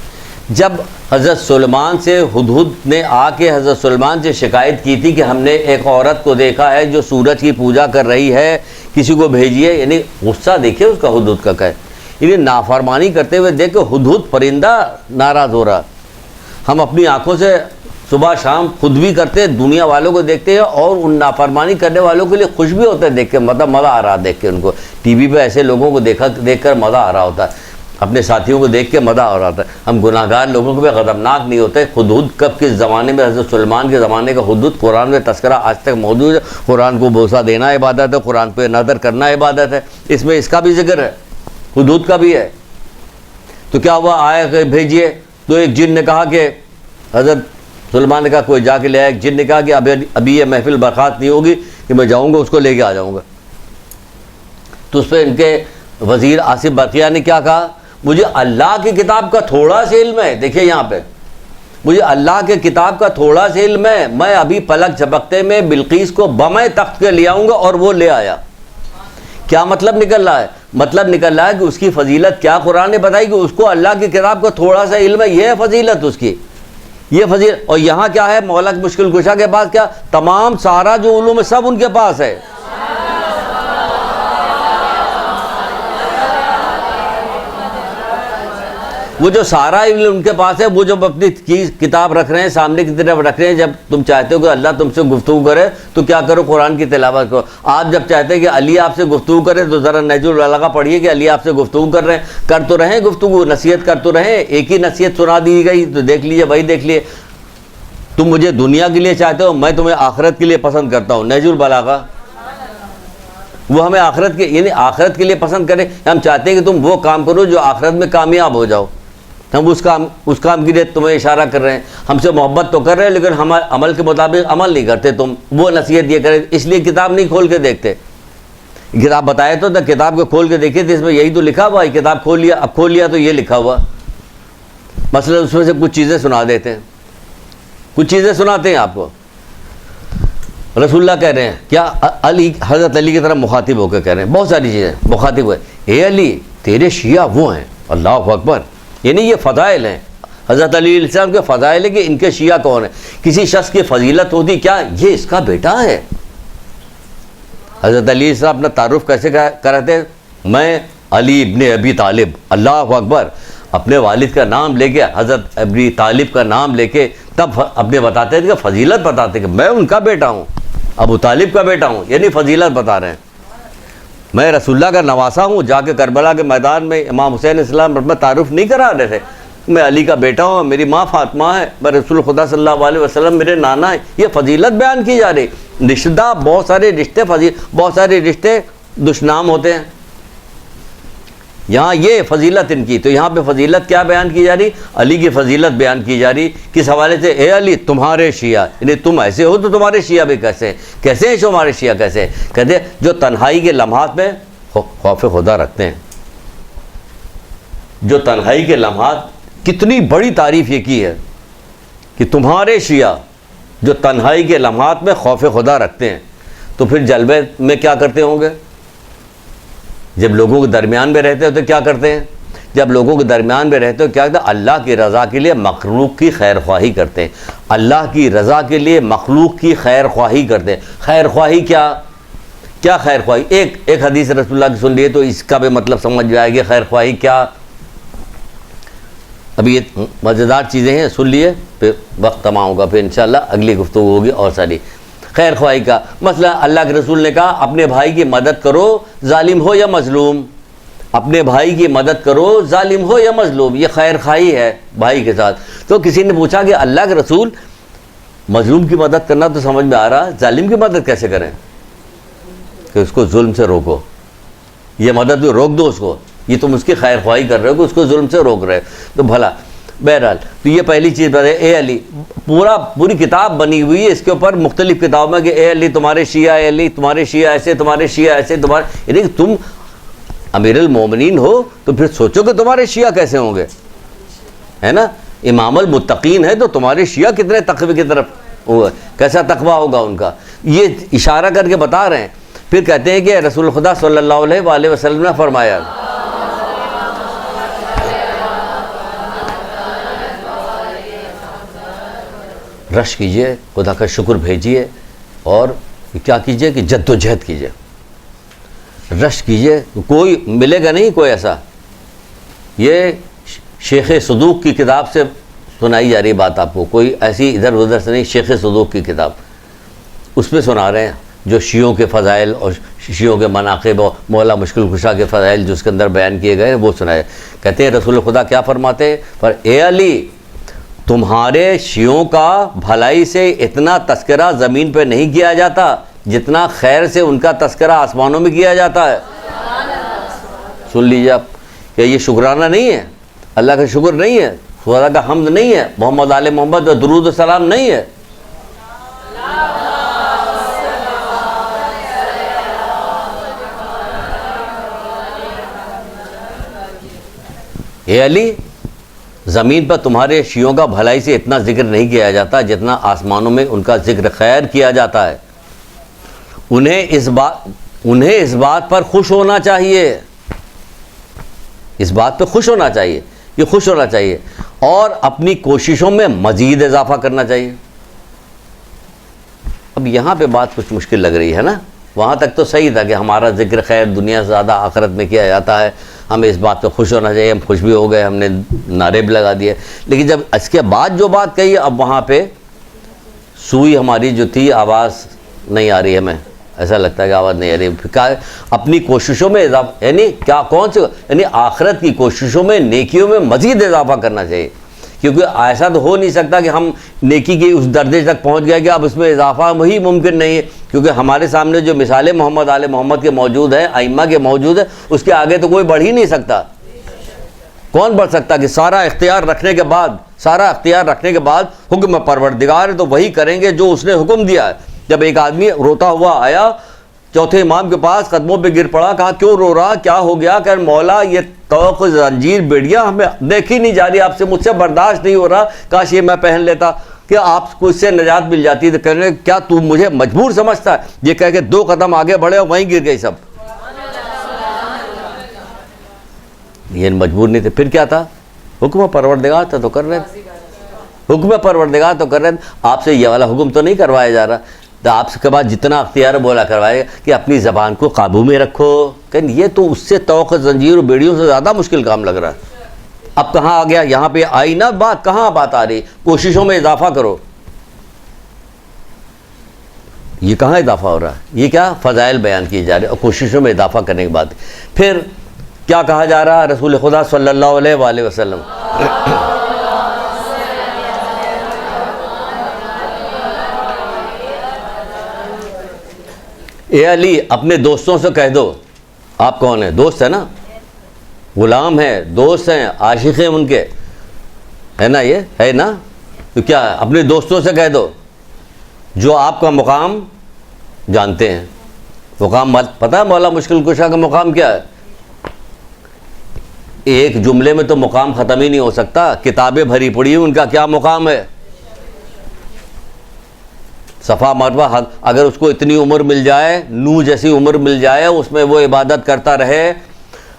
جب حضرت سلیمان سے ہدہد نے آ کے حضرت سلیمان سے شکایت کی تھی کہ ہم نے ایک عورت کو دیکھا ہے جو سورج کی پوجا کر رہی ہے، کسی کو بھیجیے، یعنی غصہ دیکھے اس کا ہدہد کا ہے، یعنی نافرمانی کرتے ہوئے دیکھ کے ہدہد پرندہ ناراض ہو رہا۔ ہم اپنی آنکھوں سے صبح شام خود بھی کرتے، دنیا والوں کو دیکھتے ہیں اور ان نافرمانی کرنے والوں کے لیے خوش بھی ہوتے ہیں دیکھ کے، مطلب مزہ آ رہا دیکھ کے، ان کو ٹی وی پہ ایسے لوگوں کو دیکھ کر مزہ آ رہا ہوتا ہے، اپنے ساتھیوں کو دیکھ کے مزہ آ رہا تھا۔ ہم گناہ گار لوگوں کو بھی غضبناک نہیں ہوتے۔ ہدہد کب کس زمانے میں؟ حضرت سلیمان کے زمانے کا ہدہد، قرآن میں تذکرہ آج تک موجود ہے۔ قرآن کو بوسہ دینا عبادت ہے، قرآن پہ نظر کرنا عبادت ہے، اس میں اس کا بھی ذکر ہے، ہدہد کا بھی ہے۔ تو کیا ہوا؟ آئے کہ بھیجیے، تو ایک جن نے کہا کہ حضرت سلیمان نے کہا کوئی جا کے لے آیا. ایک جن نے کہا کہ ابھی یہ محفل برخاست نہیں ہوگی کہ میں جاؤں گا اس کو لے کے آ جاؤں گا. تو اس پہ ان کے وزیر آصف برقیہ نے کیا کہا, مجھے اللہ کی کتاب کا تھوڑا سا علم ہے. دیکھیے یہاں پہ, مجھے اللہ کے کتاب کا تھوڑا سا علم ہے, میں ابھی پلک جھپکتے میں بلقیس کو بمیں تخت کے لے آؤں گا. اور وہ لے آیا. کیا مطلب نکل رہا ہے؟ مطلب نکل رہا ہے کہ اس کی فضیلت کیا قرآن نے بتائی کہ اس کو اللہ کی کتاب کا تھوڑا سا علم ہے. یہ ہے فضیلت اس کی, یہ فضیلت. اور یہاں کیا ہے, مولا مشکل کشا کے پاس کیا تمام سارا جو علوم ہے سب ان کے پاس ہے. وہ جو سارا علم ان کے پاس ہے, وہ جو اپنی کتاب رکھ رہے ہیں سامنے کی طرف رکھ رہے ہیں. جب تم چاہتے ہو کہ اللہ تم سے گفتگو کرے تو کیا کرو, قرآن کی تلاوت کرو. آپ جب چاہتے ہیں کہ علی آپ سے گفتگو کرے تو ذرا نہج البلاغہ پڑھیے کہ علی آپ سے گفتگو کر رہے ہیں. کر تو رہیں گفتگو, نصیحت کر تو رہیں. ایک ہی نصیحت سنا دی گئی تو دیکھ لیجیے, وہی دیکھ لیے. تم مجھے دنیا کے لیے چاہتے ہو, میں تمہیں آخرت کے لیے پسند کرتا ہوں. نہج البلاغہ وہ ہمیں آخرت کے یعنی آخرت کے لیے پسند کریں. ہم چاہتے ہیں کہ تم وہ کام کرو جو آخرت میں کامیاب ہو جاؤ. ہم اس کام کے لیے تمہیں اشارہ کر رہے ہیں. ہم سے محبت تو کر رہے ہیں لیکن ہم عمل کے مطابق عمل نہیں کرتے. تم وہ نصیحت یہ کرے, اس لیے کتاب نہیں کھول کے دیکھتے. کتاب بتائے تو کتاب کو کھول کے دیکھیے تو اس میں یہی تو لکھا ہوا ہے. کتاب کھول لیا, اب کھول لیا تو یہ لکھا ہوا. مثلا اس میں سے کچھ چیزیں سنا دیتے ہیں, کچھ چیزیں سناتے ہیں آپ کو. رسول اللہ کہہ رہے ہیں کیا, علی حضرت علی کی طرف مخاطب ہو کے کہہ رہے ہیں بہت ساری چیزیں مخاطب ہوئے. اے علی تیرے شیعہ وہ ہیں, اللہ اکبر. یعنی یہ فضائل ہیں حضرت علی علیہ السلام کے فضائل ہے کہ ان کے شیعہ کون ہیں. کسی شخص کی فضیلت ہوتی کیا, یہ اس کا بیٹا ہے. حضرت علی علیہ السلام اپنا تعارف کیسے کراتے ہیں, میں علی ابن ابی طالب, اللہ اکبر. اپنے والد کا نام لے کے, حضرت ابی طالب کا نام لے کے تب اپنے بتاتے تھے کہ فضیلت بتاتے کہ میں ان کا بیٹا ہوں, ابو طالب کا بیٹا ہوں. یعنی فضیلت بتا رہے ہیں. میں رسول اللہ کا نواسا ہوں. جا کے کربلا کے میدان میں امام حسین علیہ السلام اپنا تعارف نہیں کرا رہے تھے, میں علی کا بیٹا ہوں, میری ماں فاطمہ ہے, میں رسول خدا صلی اللہ علیہ وسلم میرے نانا ہے. یہ فضیلت بیان کی جا رہی. رشتہ بہت سارے رشتے بہت سارے رشتے دشنام ہوتے ہیں. یہاں یہ فضیلت ان کی, تو یہاں پہ فضیلت کیا بیان کی جا رہی, علی کی فضیلت بیان کی جا رہی. کس حوالے سے, اے علی تمہارے شیعہ, یعنی تم ایسے ہو تو تمہارے شیعہ بھی کیسے ہیں تمہارے شیعہ کیسے ہیں. کہتے ہیں جو تنہائی کے لمحات میں خوف خدا رکھتے ہیں. جو تنہائی کے لمحات, کتنی بڑی تعریف یہ کی ہے کہ تمہارے شیعہ جو تنہائی کے لمحات میں خوف خدا رکھتے ہیں. تو پھر جلوے میں کیا کرتے ہوں گے, جب لوگوں کے درمیان میں رہتے ہو تو کیا کرتے ہیں, جب لوگوں کے درمیان میں رہتے ہو کیا کرتے ہیں, اللہ کی رضا کے لیے مخلوق کی خیر خواہی کرتے ہیں. اللہ کی رضا کے لیے مخلوق کی خیر خواہی کرتے ہیں. خیر خواہی کیا خیر خواہی, ایک حدیث رسول اللہ کی سن لیے تو اس کا بھی مطلب سمجھ جائے گی. خیر خواہی کیا, ابھی یہ مزیدار چیزیں ہیں, سن لیے پھر وقت تمام ہوگا, پھر انشاءاللہ اگلی گفتگو ہوگی اور ساری. خیر خواہی کا مسئلہ, اللہ کے رسول نے کہا اپنے بھائی کی مدد کرو ظالم ہو یا مظلوم. اپنے بھائی کی مدد کرو ظالم ہو یا مظلوم, یہ خیر خواہی ہے بھائی کے ساتھ. تو کسی نے پوچھا کہ اللہ کے رسول مظلوم کی مدد کرنا تو سمجھ میں آ رہا, ظالم کی مدد کیسے کریں, کہ اس کو ظلم سے روکو, یہ مدد بھی روک دو اس کو, یہ تم اس کی خیر خواہی کر رہے ہو کہ اس کو ظلم سے روک رہے ہو تو بھلا. بہرحال تو یہ پہلی چیز بتا, اے علی پوری کتاب بنی ہوئی ہے اس کے اوپر مختلف کتابوں میں کہ اے علی تمہارے شیعہ, اے علی تمہارے شیعہ ایسے, تمہارے شیعہ ایسے, تمہارے, یعنی تم امیر المومنین ہو تو پھر سوچو کہ تمہارے شیعہ کیسے ہوں گے, ہے نا. امام المتقین ہے تو تمہارے شیعہ کتنے تقوی کی طرف کیسا تقوی ہوگا ان کا, یہ اشارہ کر کے بتا رہے ہیں. پھر کہتے ہیں کہ رسول خدا صلی اللہ علیہ وآلہ وسلم نے فرمایا, رش کیجئے, خدا کا شکر بھیجیے, اور کیا کیجئے کہ جد و جہد کیجئے, رش کیجئے. کوئی ملے گا نہیں کوئی ایسا. یہ شیخ صدوق کی کتاب سے سنائی جا رہی بات آپ کو, کوئی ایسی ادھر ادھر سے نہیں. شیخ صدوق کی کتاب, اس میں سنا رہے ہیں جو شیعوں کے فضائل اور شیعوں کے مناقب اور مولا مشکل کشا کے فضائل جو اس کے اندر بیان کیے گئے وہ سنائے. کہتے ہیں رسول خدا کیا فرماتے ہیں, پر اے علی تمہارے شیعوں کا بھلائی سے اتنا تذکرہ زمین پہ نہیں کیا جاتا جتنا خیر سے ان کا تذکرہ آسمانوں میں کیا جاتا ہے. سن لیجیے آپ کہ یہ شکرانہ نہیں ہے, اللہ کا شکر نہیں ہے, خدا کا حمد نہیں ہے، محمد آل محمد اور درود و سلام نہیں ہے. اے علی، زمین پر تمہارے شیعوں کا بھلائی سے اتنا ذکر نہیں کیا جاتا جتنا آسمانوں میں ان کا ذکر خیر کیا جاتا ہے. انہیں اس بات پر خوش ہونا چاہیے، اس بات پہ خوش ہونا چاہیے، یہ خوش ہونا چاہیے، اور اپنی کوششوں میں مزید اضافہ کرنا چاہیے. اب یہاں پہ بات کچھ مشکل لگ رہی ہے نا. وہاں تک تو صحیح تھا کہ ہمارا ذکر خیر دنیا سے زیادہ آخرت میں کیا جاتا ہے، ہمیں اس بات پہ خوش ہونا چاہیے. ہم خوش بھی ہو گئے، ہم نے نعرے بھی لگا دیے. لیکن جب اس کے بعد جو بات کہی، اب وہاں پہ سوئی ہماری جو تھی، آواز نہیں آ رہی ہے. ہمیں ایسا لگتا ہے کہ آواز نہیں آ رہی. اپنی کوششوں میں اضافہ، یعنی کیا، کون سے، یعنی آخرت کی کوششوں میں، نیکیوں میں مزید اضافہ کرنا چاہیے. کیونکہ ایسا تو ہو نہیں سکتا کہ ہم نیکی کی اس درجے تک پہنچ گئے کہ اب اس میں اضافہ وہی ممکن نہیں ہے. کیونکہ ہمارے سامنے جو مثالیں محمد آل محمد کے موجود ہیں، ائمہ کے موجود ہیں، اس کے آگے تو کوئی بڑھ ہی نہیں سکتا. کون بڑھ سکتا کہ سارا اختیار رکھنے کے بعد حکم پروردگار ہے تو وہی کریں گے جو اس نے حکم دیا ہے. جب ایک آدمی روتا ہوا آیا چوتھے امام کے پاس، قدموں پہ گر پڑا، کہا کیوں رو رہا، کیا ہو گیا؟ کہ مولا یہ توق زنجیر بیڑیاں ہمیں دیکھی نہیں جا رہی آپ سے، مجھ سے برداشت نہیں ہو رہا، کاش یہ میں پہن لیتا کہ آپ کو اس سے نجات مل جاتی. تو کہنے کیا تو مجھے مجبور سمجھتا ہے؟ یہ کہہ کے 2 قدم آگے بڑھے اور وہیں گر گئی سب. یہ مجبور نہیں تھے، پھر کیا تھا؟ حکم پروردگار تھا تو کر رہے تھے. حکم پروردگار تو کر رہے تھے. آپ سے یہ والا حکم تو نہیں کروایا جا رہا. تو آپ کے بعد جتنا اختیار بولا کروائے کہ اپنی زبان کو قابو میں رکھو. کہ یہ تو اس سے توق زنجیر و بیڑیوں سے زیادہ مشکل کام لگ رہا ہے. اب کہاں آ گیا؟ یہاں پہ آئی نا بات. کہاں بات آ رہی؟ کوششوں میں اضافہ کرو. یہ کہاں اضافہ ہو رہا ہے؟ یہ کیا فضائل بیان کیے جا رہے ہیں، اور کوششوں میں اضافہ کرنے کے بعد پھر کیا کہا جا رہا ہے؟ رسول خدا صلی اللہ علیہ وآلہ وسلم، اے علی اپنے دوستوں سے کہہ دو. آپ کون ہیں؟ دوست ہے نا، غلام ہیں، دوست ہیں، عاشق ہیں ان کے، ہے نا؟ یہ ہے نا. تو کیا ہے؟ اپنے دوستوں سے کہہ دو جو آپ کا مقام جانتے ہیں. مقام پتہ ہے مولا مشکل کشا کا مقام کیا ہے؟ ایک جملے میں تو مقام ختم ہی نہیں ہو سکتا. کتابیں بھری پڑی ہیں، ان کا کیا مقام ہے؟ صفا مروا، اگر اس کو اتنی عمر مل جائے، نوح جیسی عمر مل جائے، اس میں وہ عبادت کرتا رہے،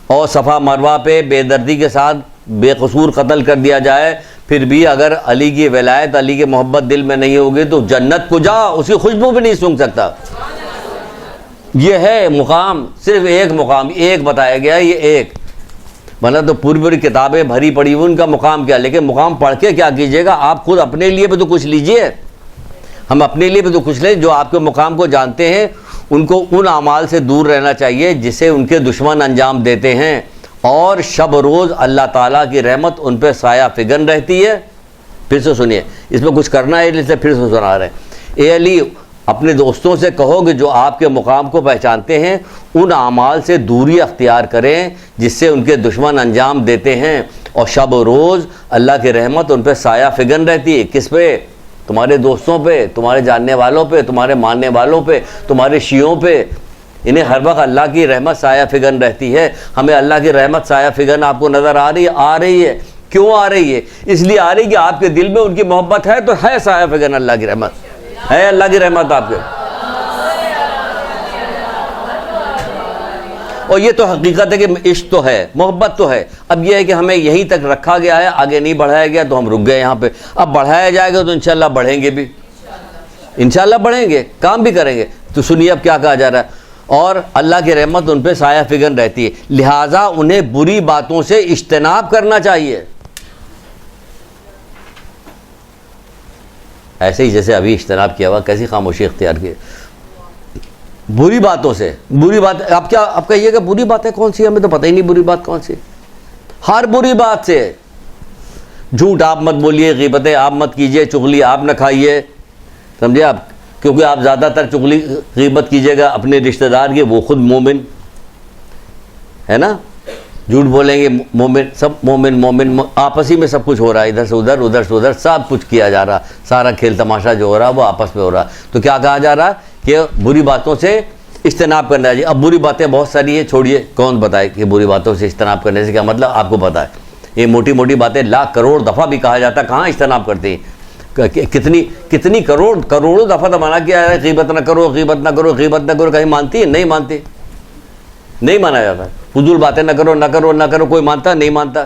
اور صفا مروا پہ بے دردی کے ساتھ بے قصور قتل کر دیا جائے، پھر بھی اگر علی کی ولایت، علی کی محبت دل میں نہیں ہوگی تو جنت کو جا اس کی خوشبو بھی نہیں سونگھ سکتا. یہ ہے مقام. صرف ایک مقام، ایک بتایا گیا، یہ ایک. ورنہ تو پوری کتابیں بھری پڑی ہوئی، ان کا مقام کیا؟ لیکن مقام پڑھ کے کیا کیجیے گا؟ آپ خود اپنے لیے بھی تو کچھ لیجئے. ہم اپنے لیے بھی تو کچھ لیں. جو آپ کے مقام کو جانتے ہیں ان کو ان اعمال سے دور رہنا چاہیے جسے ان کے دشمن انجام دیتے ہیں، اور شب روز اللہ تعالیٰ کی رحمت ان پہ سایہ فگن رہتی ہے. پھر سے سنیے، اس میں کچھ کرنا ہے اس لیے پھر سے سنا رہے ہیں. اے علی اپنے دوستوں سے کہو کہ جو آپ کے مقام کو پہچانتے ہیں ان اعمال سے دوری اختیار کریں جس سے ان کے دشمن انجام دیتے ہیں، اور شب و روز اللہ کی رحمت ان پہ سایہ فگن رہتی ہے. کس پہ؟ تمہارے دوستوں پہ، تمہارے جاننے والوں پہ، تمہارے ماننے والوں پہ، تمہارے شیعوں پہ. انہیں ہر وقت اللہ کی رحمت سایہ فگن رہتی ہے. ہمیں اللہ کی رحمت سایہ فگن آپ کو نظر آ رہی ہے؟ آ رہی ہے. کیوں آ رہی ہے؟ اس لیے آ رہی کہ آپ کے دل میں ان کی محبت ہے، تو ہے سایہ فگن اللہ کی رحمت، ہے اللہ کی رحمت آپ کے. اور یہ تو حقیقت ہے کہ عشق تو ہے، محبت تو ہے. اب یہ ہے کہ ہمیں یہیں تک رکھا گیا ہے، آگے نہیں بڑھایا گیا تو ہم رک گئے یہاں پہ. اب بڑھایا جائے گا تو انشاءاللہ بڑھیں گے بھی، انشاءاللہ بڑھیں گے، کام بھی کریں گے. تو سنیے اب کیا کہا جا رہا ہے. اور اللہ کی رحمت ان پہ سایہ فگن رہتی ہے، لہٰذا انہیں بری باتوں سے اجتناب کرنا چاہیے. ایسے ہی جیسے ابھی اجتناب کیا ہوا، کیسی خاموشی اختیار کی. بری باتوں سے، بری بات آپ کہیے کہ بری باتیں کون سی؟ ہمیں تو پتہ ہی نہیں بری بات کون سی. ہر بری بات سے. جھوٹ آپ مت بولیے، غیبتیں آپ مت کیجیے، چغلی آپ نہ کھائیے، سمجھے آپ؟ کیونکہ آپ زیادہ تر چغلی غیبت کیجیے گا اپنے رشتہ دار کی، وہ خود مومن ہے نا. جھوٹ بولیں گے مومن سب مومن آپس ہی میں سب کچھ ہو رہا ہے، ادھر سے ادھر سب کچھ کیا جا رہا، سارا کھیل تماشا جو ہو رہا ہے وہ آپس میں ہو رہا. تو کیا کہا جا رہا کہ بری باتوں سے اجتناب کرنا ہے. اب بری باتیں بہت ساری ہیں، چھوڑیے کون بتائے کہ بری باتوں سے اجتناب کرنے سے کیا مطلب، آپ کو پتہ ہے. یہ موٹی موٹی باتیں لاکھ کروڑ دفعہ بھی کہا جاتا ہے، کہاں اجتناب کرتے ہیں. کتنی کروڑوں دفعہ تو منع کیا ہے غیبت نہ کرو، غیبت نہ کرو، غیبت نہ کرو. کہیں مانتی ہے؟ نہیں مانتی، نہیں مانا جاتا. فضول باتیں نہ کرو، کوئی مانتا نہیں مانتا.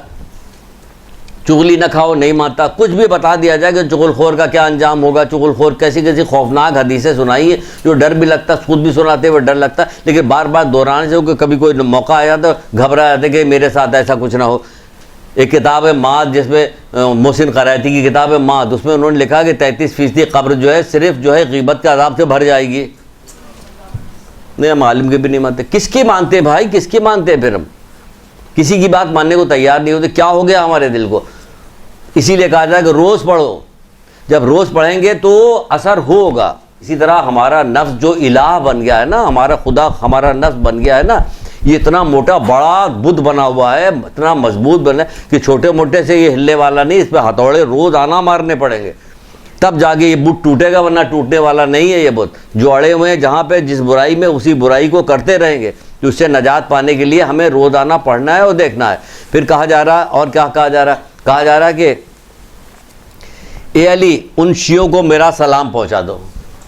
چغلی نہ کھاؤ، نہیں مانتا. کچھ بھی بتا دیا جائے کہ چغل خور کا کیا انجام ہوگا، چغل خور کیسی خوفناک حدیثیں سنائی ہیں جو ڈر بھی لگتا، خود بھی سناتے ہوئے ڈر لگتا، لیکن بار بار دہرانے سے کہ کبھی کوئی موقع آیا تو گھبرا جاتے کہ میرے ساتھ ایسا کچھ نہ ہو. ایک کتاب ہے ماد، جس میں محسن قرائتی کی کتاب ہے ماد، اس میں انہوں نے لکھا کہ 33% قبر جو ہے صرف جو ہے غیبت کے عذاب سے بھر جائے گی. نہیں، ہم عالم کے بھی نہیں مانتے. کس کی مانتے بھائی، کس کی مانتے؟ پھر ہم کسی کی بات ماننے کو تیار نہیں ہوتے. کیا ہو گیا ہمارے دل کو؟ اسی لیے کہا جائے کہ روز پڑھو. جب روز پڑھیں گے تو اثر ہوگا. اسی طرح ہمارا نفس جو الہ بن گیا ہے نا، ہمارا خدا ہمارا نفس بن گیا ہے نا، یہ اتنا موٹا بڑا بت بنا ہوا ہے، اتنا مضبوط بنا ہے کہ چھوٹے موٹے سے یہ ہلنے والا نہیں. اس پہ ہتھوڑے روز آنا مارنے پڑیں گے تب جا کے یہ بت ٹوٹے گا، ورنہ ٹوٹنے والا نہیں ہے. یہ بت جو اڑے ہوئے ہیں جہاں پہ جس برائی میں اسی برائی کو کرتے رہیں گے. تو اس سے نجات پانے کے لیے ہمیں روزانہ پڑھنا ہے اور دیکھنا ہے. پھر کہا جا رہا اور کیا کہا جا رہا؟ کہا جا رہا کہ اے علی ان شیعوں کو میرا سلام پہنچا دو.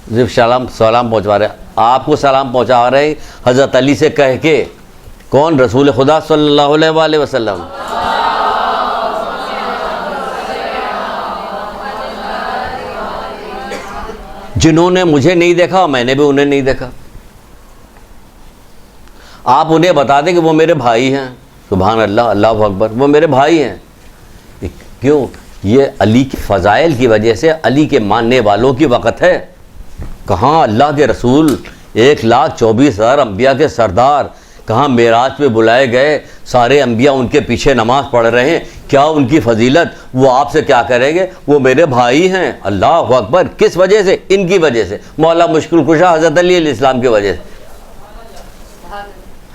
صرف سلام پہنچوا رہے، آپ کو سلام پہنچا رہے ہیں حضرت علی سے کہہ کے. کون؟ رسول خدا صلی اللہ علیہ وآلہ وسلم. جنہوں نے مجھے نہیں دیکھا اور میں نے بھی انہیں نہیں دیکھا. آپ انہیں بتا دیں کہ وہ میرے بھائی ہیں. سبحان اللہ، اللہ اکبر، وہ میرے بھائی ہیں. کیوں؟ یہ علی کی فضائل کی وجہ سے، علی کے ماننے والوں کی وقت ہے. کہاں اللہ کے رسول 1,24,000 انبیاء کے سردار کہاں معراج پہ بلائے گئے، سارے انبیاء ان کے پیچھے نماز پڑھ رہے ہیں. کیا ان کی فضیلت؟ وہ آپ سے کیا کریں گے؟ وہ میرے بھائی ہیں. اللہ اکبر. کس وجہ سے؟ ان کی وجہ سے. مولا مشکل کشا حضرت علی علیہ السلام کی وجہ سے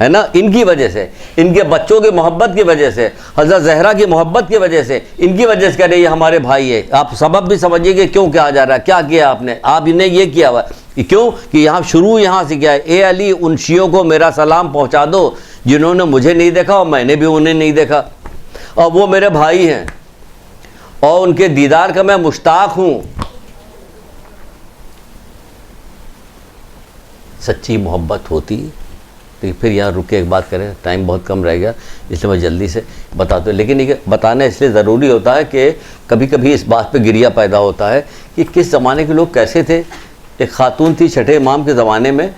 ہے نا، ان کی وجہ سے، ان کے بچوں کی محبت کی وجہ سے، حضرت زہرا کی محبت کی وجہ سے، ان کی وجہ سے کہہ رہے یہ ہمارے بھائی ہے. آپ سبب بھی سمجھیے کہ کیوں کہا جا رہا ہے، کیا کیا آپ نے، آپ نے یہ کیا ہوا ہے. کیوں کہ یہاں شروع یہاں سے کیا ہے، اے علی ان شیعوں کو میرا سلام پہنچا دو جنہوں نے مجھے نہیں دیکھا اور میں نے بھی انہیں نہیں دیکھا، اور وہ میرے بھائی ہیں اور ان کے دیدار کا میں مشتاق ہوں. سچی محبت ہوتی تو پھر یہاں رک کے ایک بات کریں، ٹائم بہت کم رہ گیا اس لیے میں جلدی سے بتاتا ہوں. لیکن یہ بتانا اس لیے ضروری ہوتا ہے کہ کبھی کبھی اس بات پہ گریہ پیدا ہوتا ہے کہ کس زمانے کے لوگ کیسے تھے. ایک خاتون تھی چھٹے امام کے زمانے میں،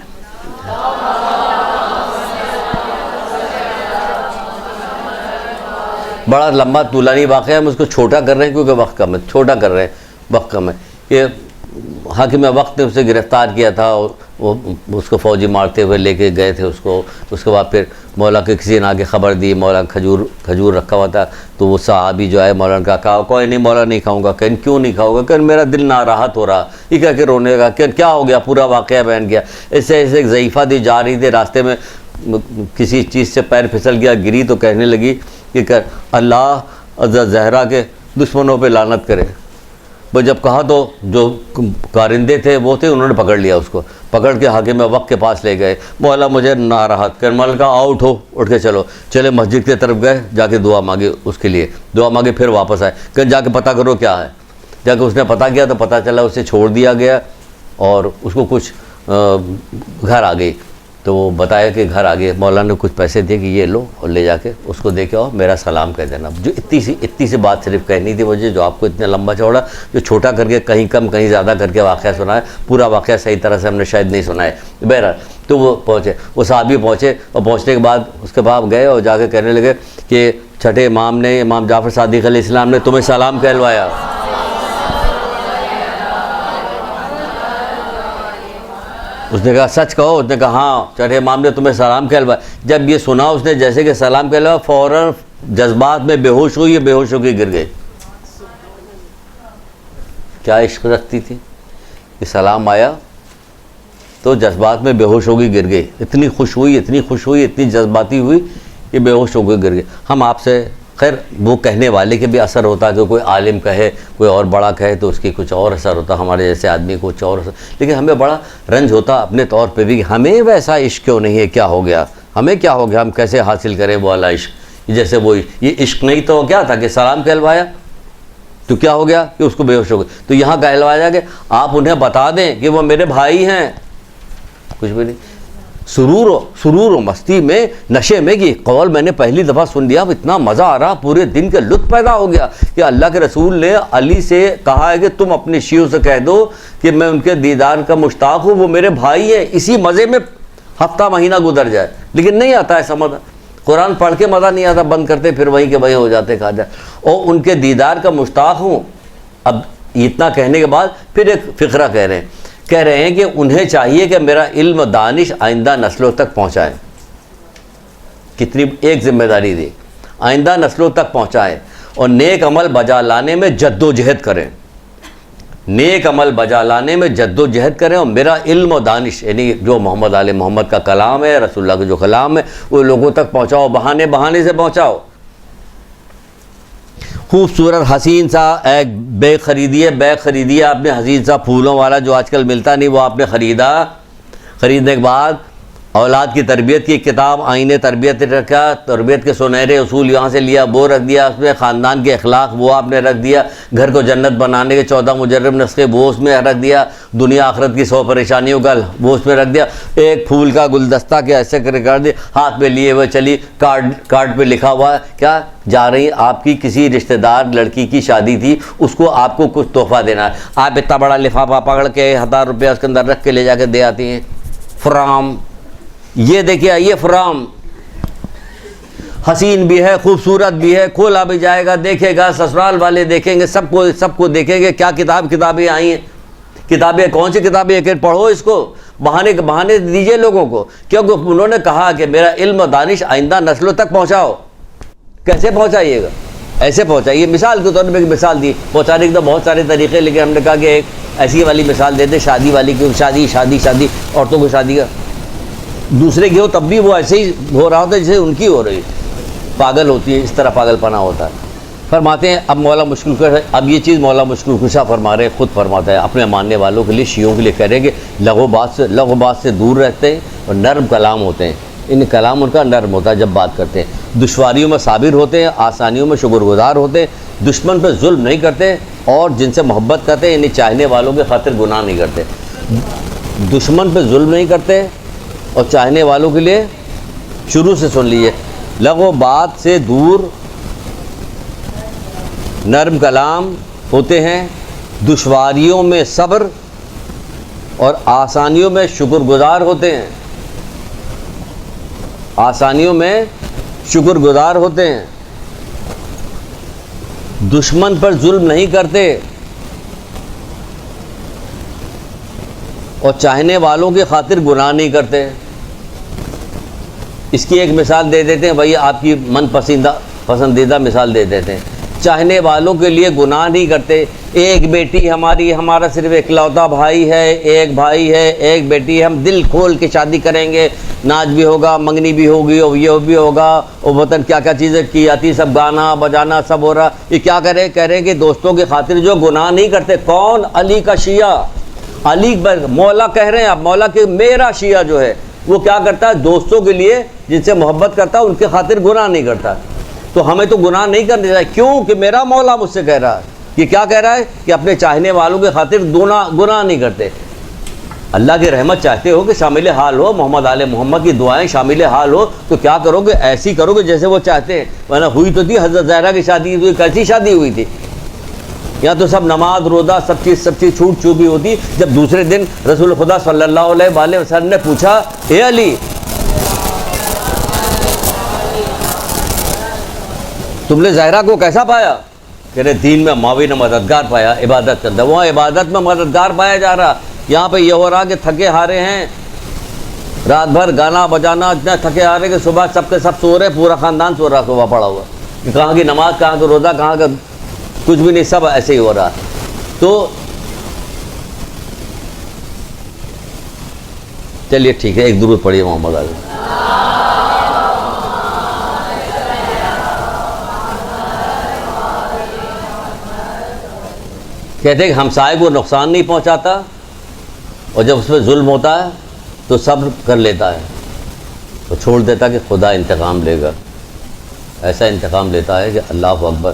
بڑا لمبا طولانی واقعہ ہے، ہم اس کو چھوٹا کر رہے ہیں کیونکہ وقت کم ہے، چھوٹا کر رہے ہیں وقت کم ہے. کہ حاکم وقت نے اسے گرفتار کیا تھا، وہ اس کو فوجی مارتے ہوئے لے کے گئے تھے اس کو. اس کے بعد پھر مولا کے کسی نے آگے خبر دی، مولا کھجور رکھا ہوا تھا، تو وہ صحابی جو ہے مولانا کا کہا کوئی نہیں مولا نہیں کھاؤں گا. کہیں کیوں نہیں کھاؤ گا؟ کہ میرا دل ناراحت ہو رہا. یہ کہہ کے رونے لگا کہ کیا ہو گیا، پورا واقعہ بیان کیا. ایسے ایک ضعیفہ تھی جا رہی تھی، راستے میں کسی چیز سے پیر پھسل گیا، گری تو کہنے لگی کہ اللہ حضرت زہرا کے دشمنوں پہ لعنت کرے. وہ جب کہا تو جو کارندے تھے وہ تھے، انہوں نے پکڑ لیا، اس کو پکڑ کے حاکم وقت کے پاس لے گئے. مولا مجھے ناراحت کر، مولا کہا آؤ اٹھو، اٹھ کے چلے مسجد کی طرف گئے، جا کے دعا مانگی، اس کے لیے دعا مانگے، پھر واپس آئے کہ جا کے پتہ کرو کیا ہے. جا کے اس نے پتہ کیا تو پتہ چلا اسے چھوڑ دیا گیا اور اس کو کچھ گھر آ گئی. تو وہ بتایا کہ گھر آ گئے، مولانا نے کچھ پیسے دیے کہ یہ لو اور لے جا کے اس کو دے کے آؤ، میرا سلام کہہ دینا. جو اتنی سی بات صرف کہنی تھی مجھے، جو آپ کو اتنا لمبا چوڑا جو چھوٹا کر کے کہیں کم کہیں زیادہ کر کے واقعہ سنا ہے. پورا واقعہ صحیح طرح سے ہم نے شاید نہیں سنا ہے. بہرحال تو وہ پہنچے، وہ صحابی پہنچے، اور پہنچنے کے بعد اس کے بعد گئے اور جا کے کہنے لگے کہ چھٹے امام نے، امام جعفر صادق علیہ السلام نے تمہیں سلام کہلوایا. اس نے کہا سچ کہو؟ اس نے کہا ہاں چھٹے امام نے تمہیں سلام کہلوایا. جب یہ سنا اس نے جیسے کہ سلام کہلوایا، فوراً جذبات میں بے ہوش ہوئی، بے ہوش ہو کے گر گئے. کیا عشق رکھتی تھی کہ سلام آیا تو جذبات میں بے ہوش ہو گئی، گر گئی. اتنی خوش ہوئی، اتنی جذباتی ہوئی یہ بے ہوش ہو کے گر گئے. ہم آپ سے خیر وہ کہنے والے کے بھی اثر ہوتا ہے کہ کوئی عالم کہے, کوئی اور بڑا کہے تو اس کی کچھ اور اثر ہوتا, ہمارے جیسے آدمی کو کچھ اور اثر, لیکن ہمیں بڑا رنج ہوتا اپنے طور پہ بھی کہ ہمیں ویسا عشق کیوں نہیں ہے, کیا ہو گیا, ہمیں کیا ہو گیا, ہم کیسے حاصل کریں وہ والا عشق. جیسے وہ یہ عشق نہیں تو کیا تھا کہ سلام کہلوایا تو کیا ہو گیا کہ اس کو بے ہوش ہو گئے. تو یہاں کہلوایا کہ آپ انہیں بتا دیں کہ وہ میرے بھائی ہیں, کچھ بھی نہیں. سرور و مستی میں, نشے میں, یہ قول میں نے پہلی دفعہ سن لیا, اتنا مزہ آ رہا, پورے دن کے لطف پیدا ہو گیا کہ اللہ کے رسول نے علی سے کہا ہے کہ تم اپنے شیعوں سے کہہ دو کہ میں ان کے دیدار کا مشتاق ہوں, وہ میرے بھائی ہیں. اسی مزے میں ہفتہ مہینہ گزر جائے, لیکن نہیں آتا ہے سمجھ. قرآن پڑھ کے مزہ نہیں آتا, بند کرتے پھر وہیں کے وہیں ہو جاتے, کھا جائے. اور ان کے دیدار کا مشتاق ہوں. اب اتنا کہنے کے بعد پھر ایک فقرہ کہہ رہے ہیں کہ انہیں چاہیے کہ میرا علم و دانش آئندہ نسلوں تک پہنچائیں. کتنی ایک ذمہ داری دی, آئندہ نسلوں تک پہنچائیں اور نیک عمل بجا لانے میں جد و جہد کریں, نیک عمل بجا لانے میں جد و جہد کریں. اور میرا علم و دانش یعنی جو محمد آل محمد کا کلام ہے, رسول اللہ کا جو کلام ہے, وہ لوگوں تک پہنچاؤ, بہانے سے پہنچاؤ. خوبصورت حسین سا ایک بیگ خریدیے آپ نے, حسین سا پھولوں والا جو آج کل ملتا نہیں, وہ آپ نے خریدنے کے بعد اولاد کی تربیت کی کتاب آئین تربیت رکھا, تربیت کے سنہرے اصول یہاں سے لیا, وہ رکھ دیا اس میں, خاندان کے اخلاق وہ آپ نے رکھ دیا, گھر کو جنت بنانے کے 14 مجرب نسخے وہ اس میں رکھ دیا, دنیا آخرت کی 100 پریشانیوں کا وہ اس میں رکھ دیا, ایک پھول کا گلدستہ کے ایسے کر دیا, ہاتھ میں لیے ہوئے چلی, کارڈ پہ لکھا ہوا ہے کیا, جا رہی آپ کی کسی رشتہ دار لڑکی کی شادی تھی, اس کو آپ کو کچھ تحفہ دینا ہے. آپ اتنا بڑا لفافہ پکڑ کے 1000 روپیہ اس کے اندر رکھ کے لے جا کے دے آتی ہیں. فرام, یہ دیکھیے, یہ فرام حسین بھی ہے, خوبصورت بھی ہے, کھولا بھی جائے گا, دیکھے گا, سسرال والے دیکھیں گے, سب کو دیکھیں گے. کیا کتابیں آئی ہیں, کتابیں کون سی کتابیں, ایک پڑھو اس کو, بہانے دیجئے لوگوں کو, کیونکہ انہوں نے کہا کہ میرا علم و دانش آئندہ نسلوں تک پہنچاؤ. کیسے پہنچائیے گا, ایسے پہنچائیے. مثال کے طور پر ایک مثال دی, پہنچانے کے تو بہت سارے طریقے, لیکن ہم نے کہا کہ ایک ایسی والی مثال دیتے, شادی والی, کیونکہ شادی عورتوں کو شادی کا, دوسرے کی ہو تب بھی وہ ایسے ہی ہو رہا ہوتا ہے جیسے ان کی ہو رہی, پاگل ہوتی ہے, اس طرح پاگل پنا ہوتا ہے. فرماتے ہیں اب مولا مشکل کشا, اب یہ چیز مولا مشکل کشا فرما رہے, خود فرماتا ہے اپنے ماننے والوں کے لیے, شیعوں کے لیے کہہ رہے ہیں کہ لغو بات سے دور رہتے ہیں اور نرم کلام ہوتے ہیں. ان کلام ان کا نرم ہوتا ہے جب بات کرتے ہیں, دشواریوں میں صابر ہوتے ہیں, آسانیوں میں شکر گزار ہوتے ہیں, دشمن پہ ظلم نہیں کرتے, اور جن سے محبت کرتے ہیں انہیں چاہنے والوں کے خاطر گناہ نہیں کرتے. دشمن پہ ظلم نہیں کرتے اور چاہنے والوں کے لیے, شروع سے سن لیجیے, لغو بات سے دور, نرم کلام ہوتے ہیں, دشواریوں میں صبر اور آسانیوں میں شکر گزار ہوتے ہیں, آسانیوں میں شکر گزار ہوتے ہیں, دشمن پر ظلم نہیں کرتے اور چاہنے والوں کی خاطر گناہ نہیں کرتے. اس کی ایک مثال دے دیتے ہیں بھائی, آپ کی من پسندیدہ مثال دے دیتے ہیں. چاہنے والوں کے لیے گناہ نہیں کرتے. ایک بیٹی ہمارا صرف اکلوتا بھائی ہے, ایک بھائی ہے, ایک بیٹی ہے, ہم دل کھول کے شادی کریں گے, ناچ بھی ہوگا, منگنی بھی ہوگی, اور یہ بھی ہوگا, اور وطن کیا چیزیں کی جاتی, سب گانا بجانا سب ہو رہا. یہ کیا کرے, کہہ رہے ہیں کہ دوستوں کی خاطر جو گناہ نہیں کرتے. کون, علی کا شیعہ, علی مولا کہہ رہے ہیں آپ, مولا کہ میرا شیعہ جو ہے وہ کیا کرتا ہے, دوستوں کے لیے جن سے محبت کرتا ہے ان کے خاطر گناہ نہیں کرتا. تو ہمیں تو گناہ نہیں کرنے چاہیے, کیوں کہ میرا مولا مجھ سے کہہ رہا ہے. یہ کیا کہہ رہا ہے کہ اپنے چاہنے والوں کے خاطر گناہ نہیں کرتے. اللہ کی رحمت چاہتے ہو کہ شامل حال ہو, محمد آل محمد کی دعائیں شامل حال ہو, تو کیا کرو گے, ایسی کرو گے جیسے وہ چاہتے ہیں. ورنہ ہوئی تو تھی حضرت زہرا کی شادی, ہوئی کیسی شادی ہوئی تھی, یا تو سب نماز روزہ سب چیز چھوٹ چوکی ہوتی. جب دوسرے دن رسول خدا صلی اللہ علیہ وسلم نے پوچھا, اے علی تم نے زہرا کو کیسا پایا, کہ رہے دین میں ماوی نے مددگار پایا, عبادت کرتا. وہاں عبادت میں مددگار پایا جا رہا, یہاں پہ یہ ہو رہا کہ تھکے ہارے ہیں, رات بھر گانا بجانا, اتنا تھکے ہارے کہ صبح سب کے سب سو رہے, پورا خاندان سو رہا, صبح پڑا ہوا, کہ کہاں کی نماز, کہاں کا روزہ, کہاں کا کچھ بھی نہیں, سب ایسے ہی ہو رہا. تو چلیے ٹھیک ہے, ایک درود پڑھیے محمد علی. کہتے ہیں کہ ہمسائے کو نقصان نہیں پہنچاتا اور جب اس پہ ظلم ہوتا ہے تو صبر کر لیتا ہے، تو چھوڑ دیتا کہ خدا انتقام لے گا. ایسا انتقام لیتا ہے کہ اللہ اکبر.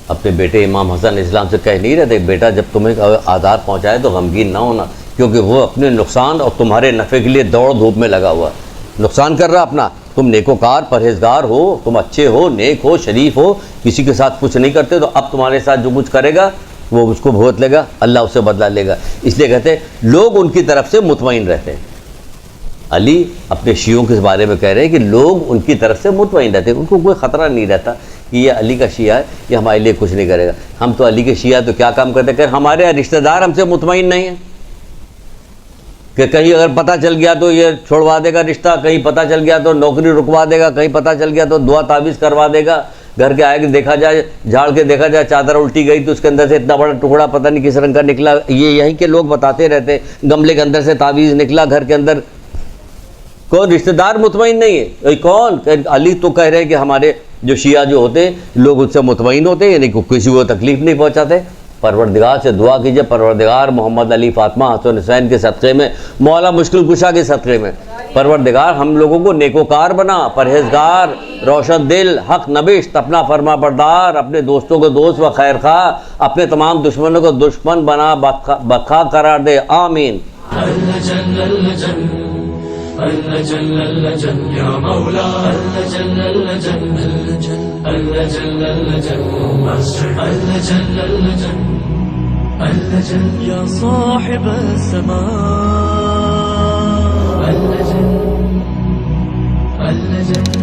اپنے بیٹے امام حسن علیہ السلام سے کہہ نہیں رہتے بیٹا جب تمہیں آزار پہنچائے تو غمگین نہ ہونا، کیونکہ وہ اپنے نقصان اور تمہارے نفع کے لیے دوڑ دھوپ میں لگا ہوا ہے، نقصان کر رہا اپنا. تم نیکوکار پرہیزگار ہو، تم اچھے ہو، نیک ہو، شریف ہو، کسی کے ساتھ کچھ نہیں کرتے، تو اب تمہارے ساتھ جو کچھ کرے گا وہ اس کو بھگت لے گا، اللہ اسے بدلہ لے گا. اس لیے کہتے ہیں لوگ ان کی طرف سے مطمئن رہتے ہیں. علی اپنے شیعوں کے بارے میں کہہ رہے ہیں کہ لوگ ان کی طرف سے مطمئن رہتے ہیں، ان کو کوئی خطرہ نہیں رہتا کہ یہ علی کا شیعہ ہے، یہ ہمارے لیے کچھ نہیں کرے گا. ہم تو علی کے شیعہ تو کیا کام کرتے ہیں کہ ہمارے رشتہ دار ہم سے مطمئن نہیں ہیں کہ کہیں اگر پتہ چل گیا تو یہ چھوڑوا دے گا رشتہ، کہیں پتہ چل گیا تو نوکری رکوا دے گا، کہیں پتہ چل گیا تو دعا تعویذ کروا دے گا. گھر کے آئے کہ دیکھا جائے، جھاڑ کے دیکھا جائے چادر الٹی گئی تو اس کے اندر سے اتنا بڑا ٹکڑا پتہ نہیں کس رنگ کا نکلا. یہ یہیں کے لوگ بتاتے رہتے گملے کے اندر سے تعویذ نکلا گھر کے اندر. کون رشتہ دار مطمئن نہیں ہے؟ کون؟ علی تو کہہ رہے ہیں کہ ہمارے جو شیعہ جو ہوتے ہیں لوگ ان سے مطمئن ہوتے ہیں، یعنی کسی کو تکلیف نہیں پہنچاتے. پروردگار سے دعا کیجئے پروردگار محمد علی فاطمہ حسن حسین کے صدقے میں، مولا مشکل کشا کے صدقے میں، پروردگار ہم لوگوں کو نیکوکار بنا، پرہیزگار، روشن دل، حق نبشت، اپنا فرما بردار، اپنے دوستوں کو دوست و خیر خواہ، اپنے تمام دشمنوں کو دشمن بنا بخا قرار دے. آمین. اللجن اللجن يا مولا اللجن اللجن اللجن اللجن اللجن اللجن اللجن يا صاحب السماء اللجن اللجن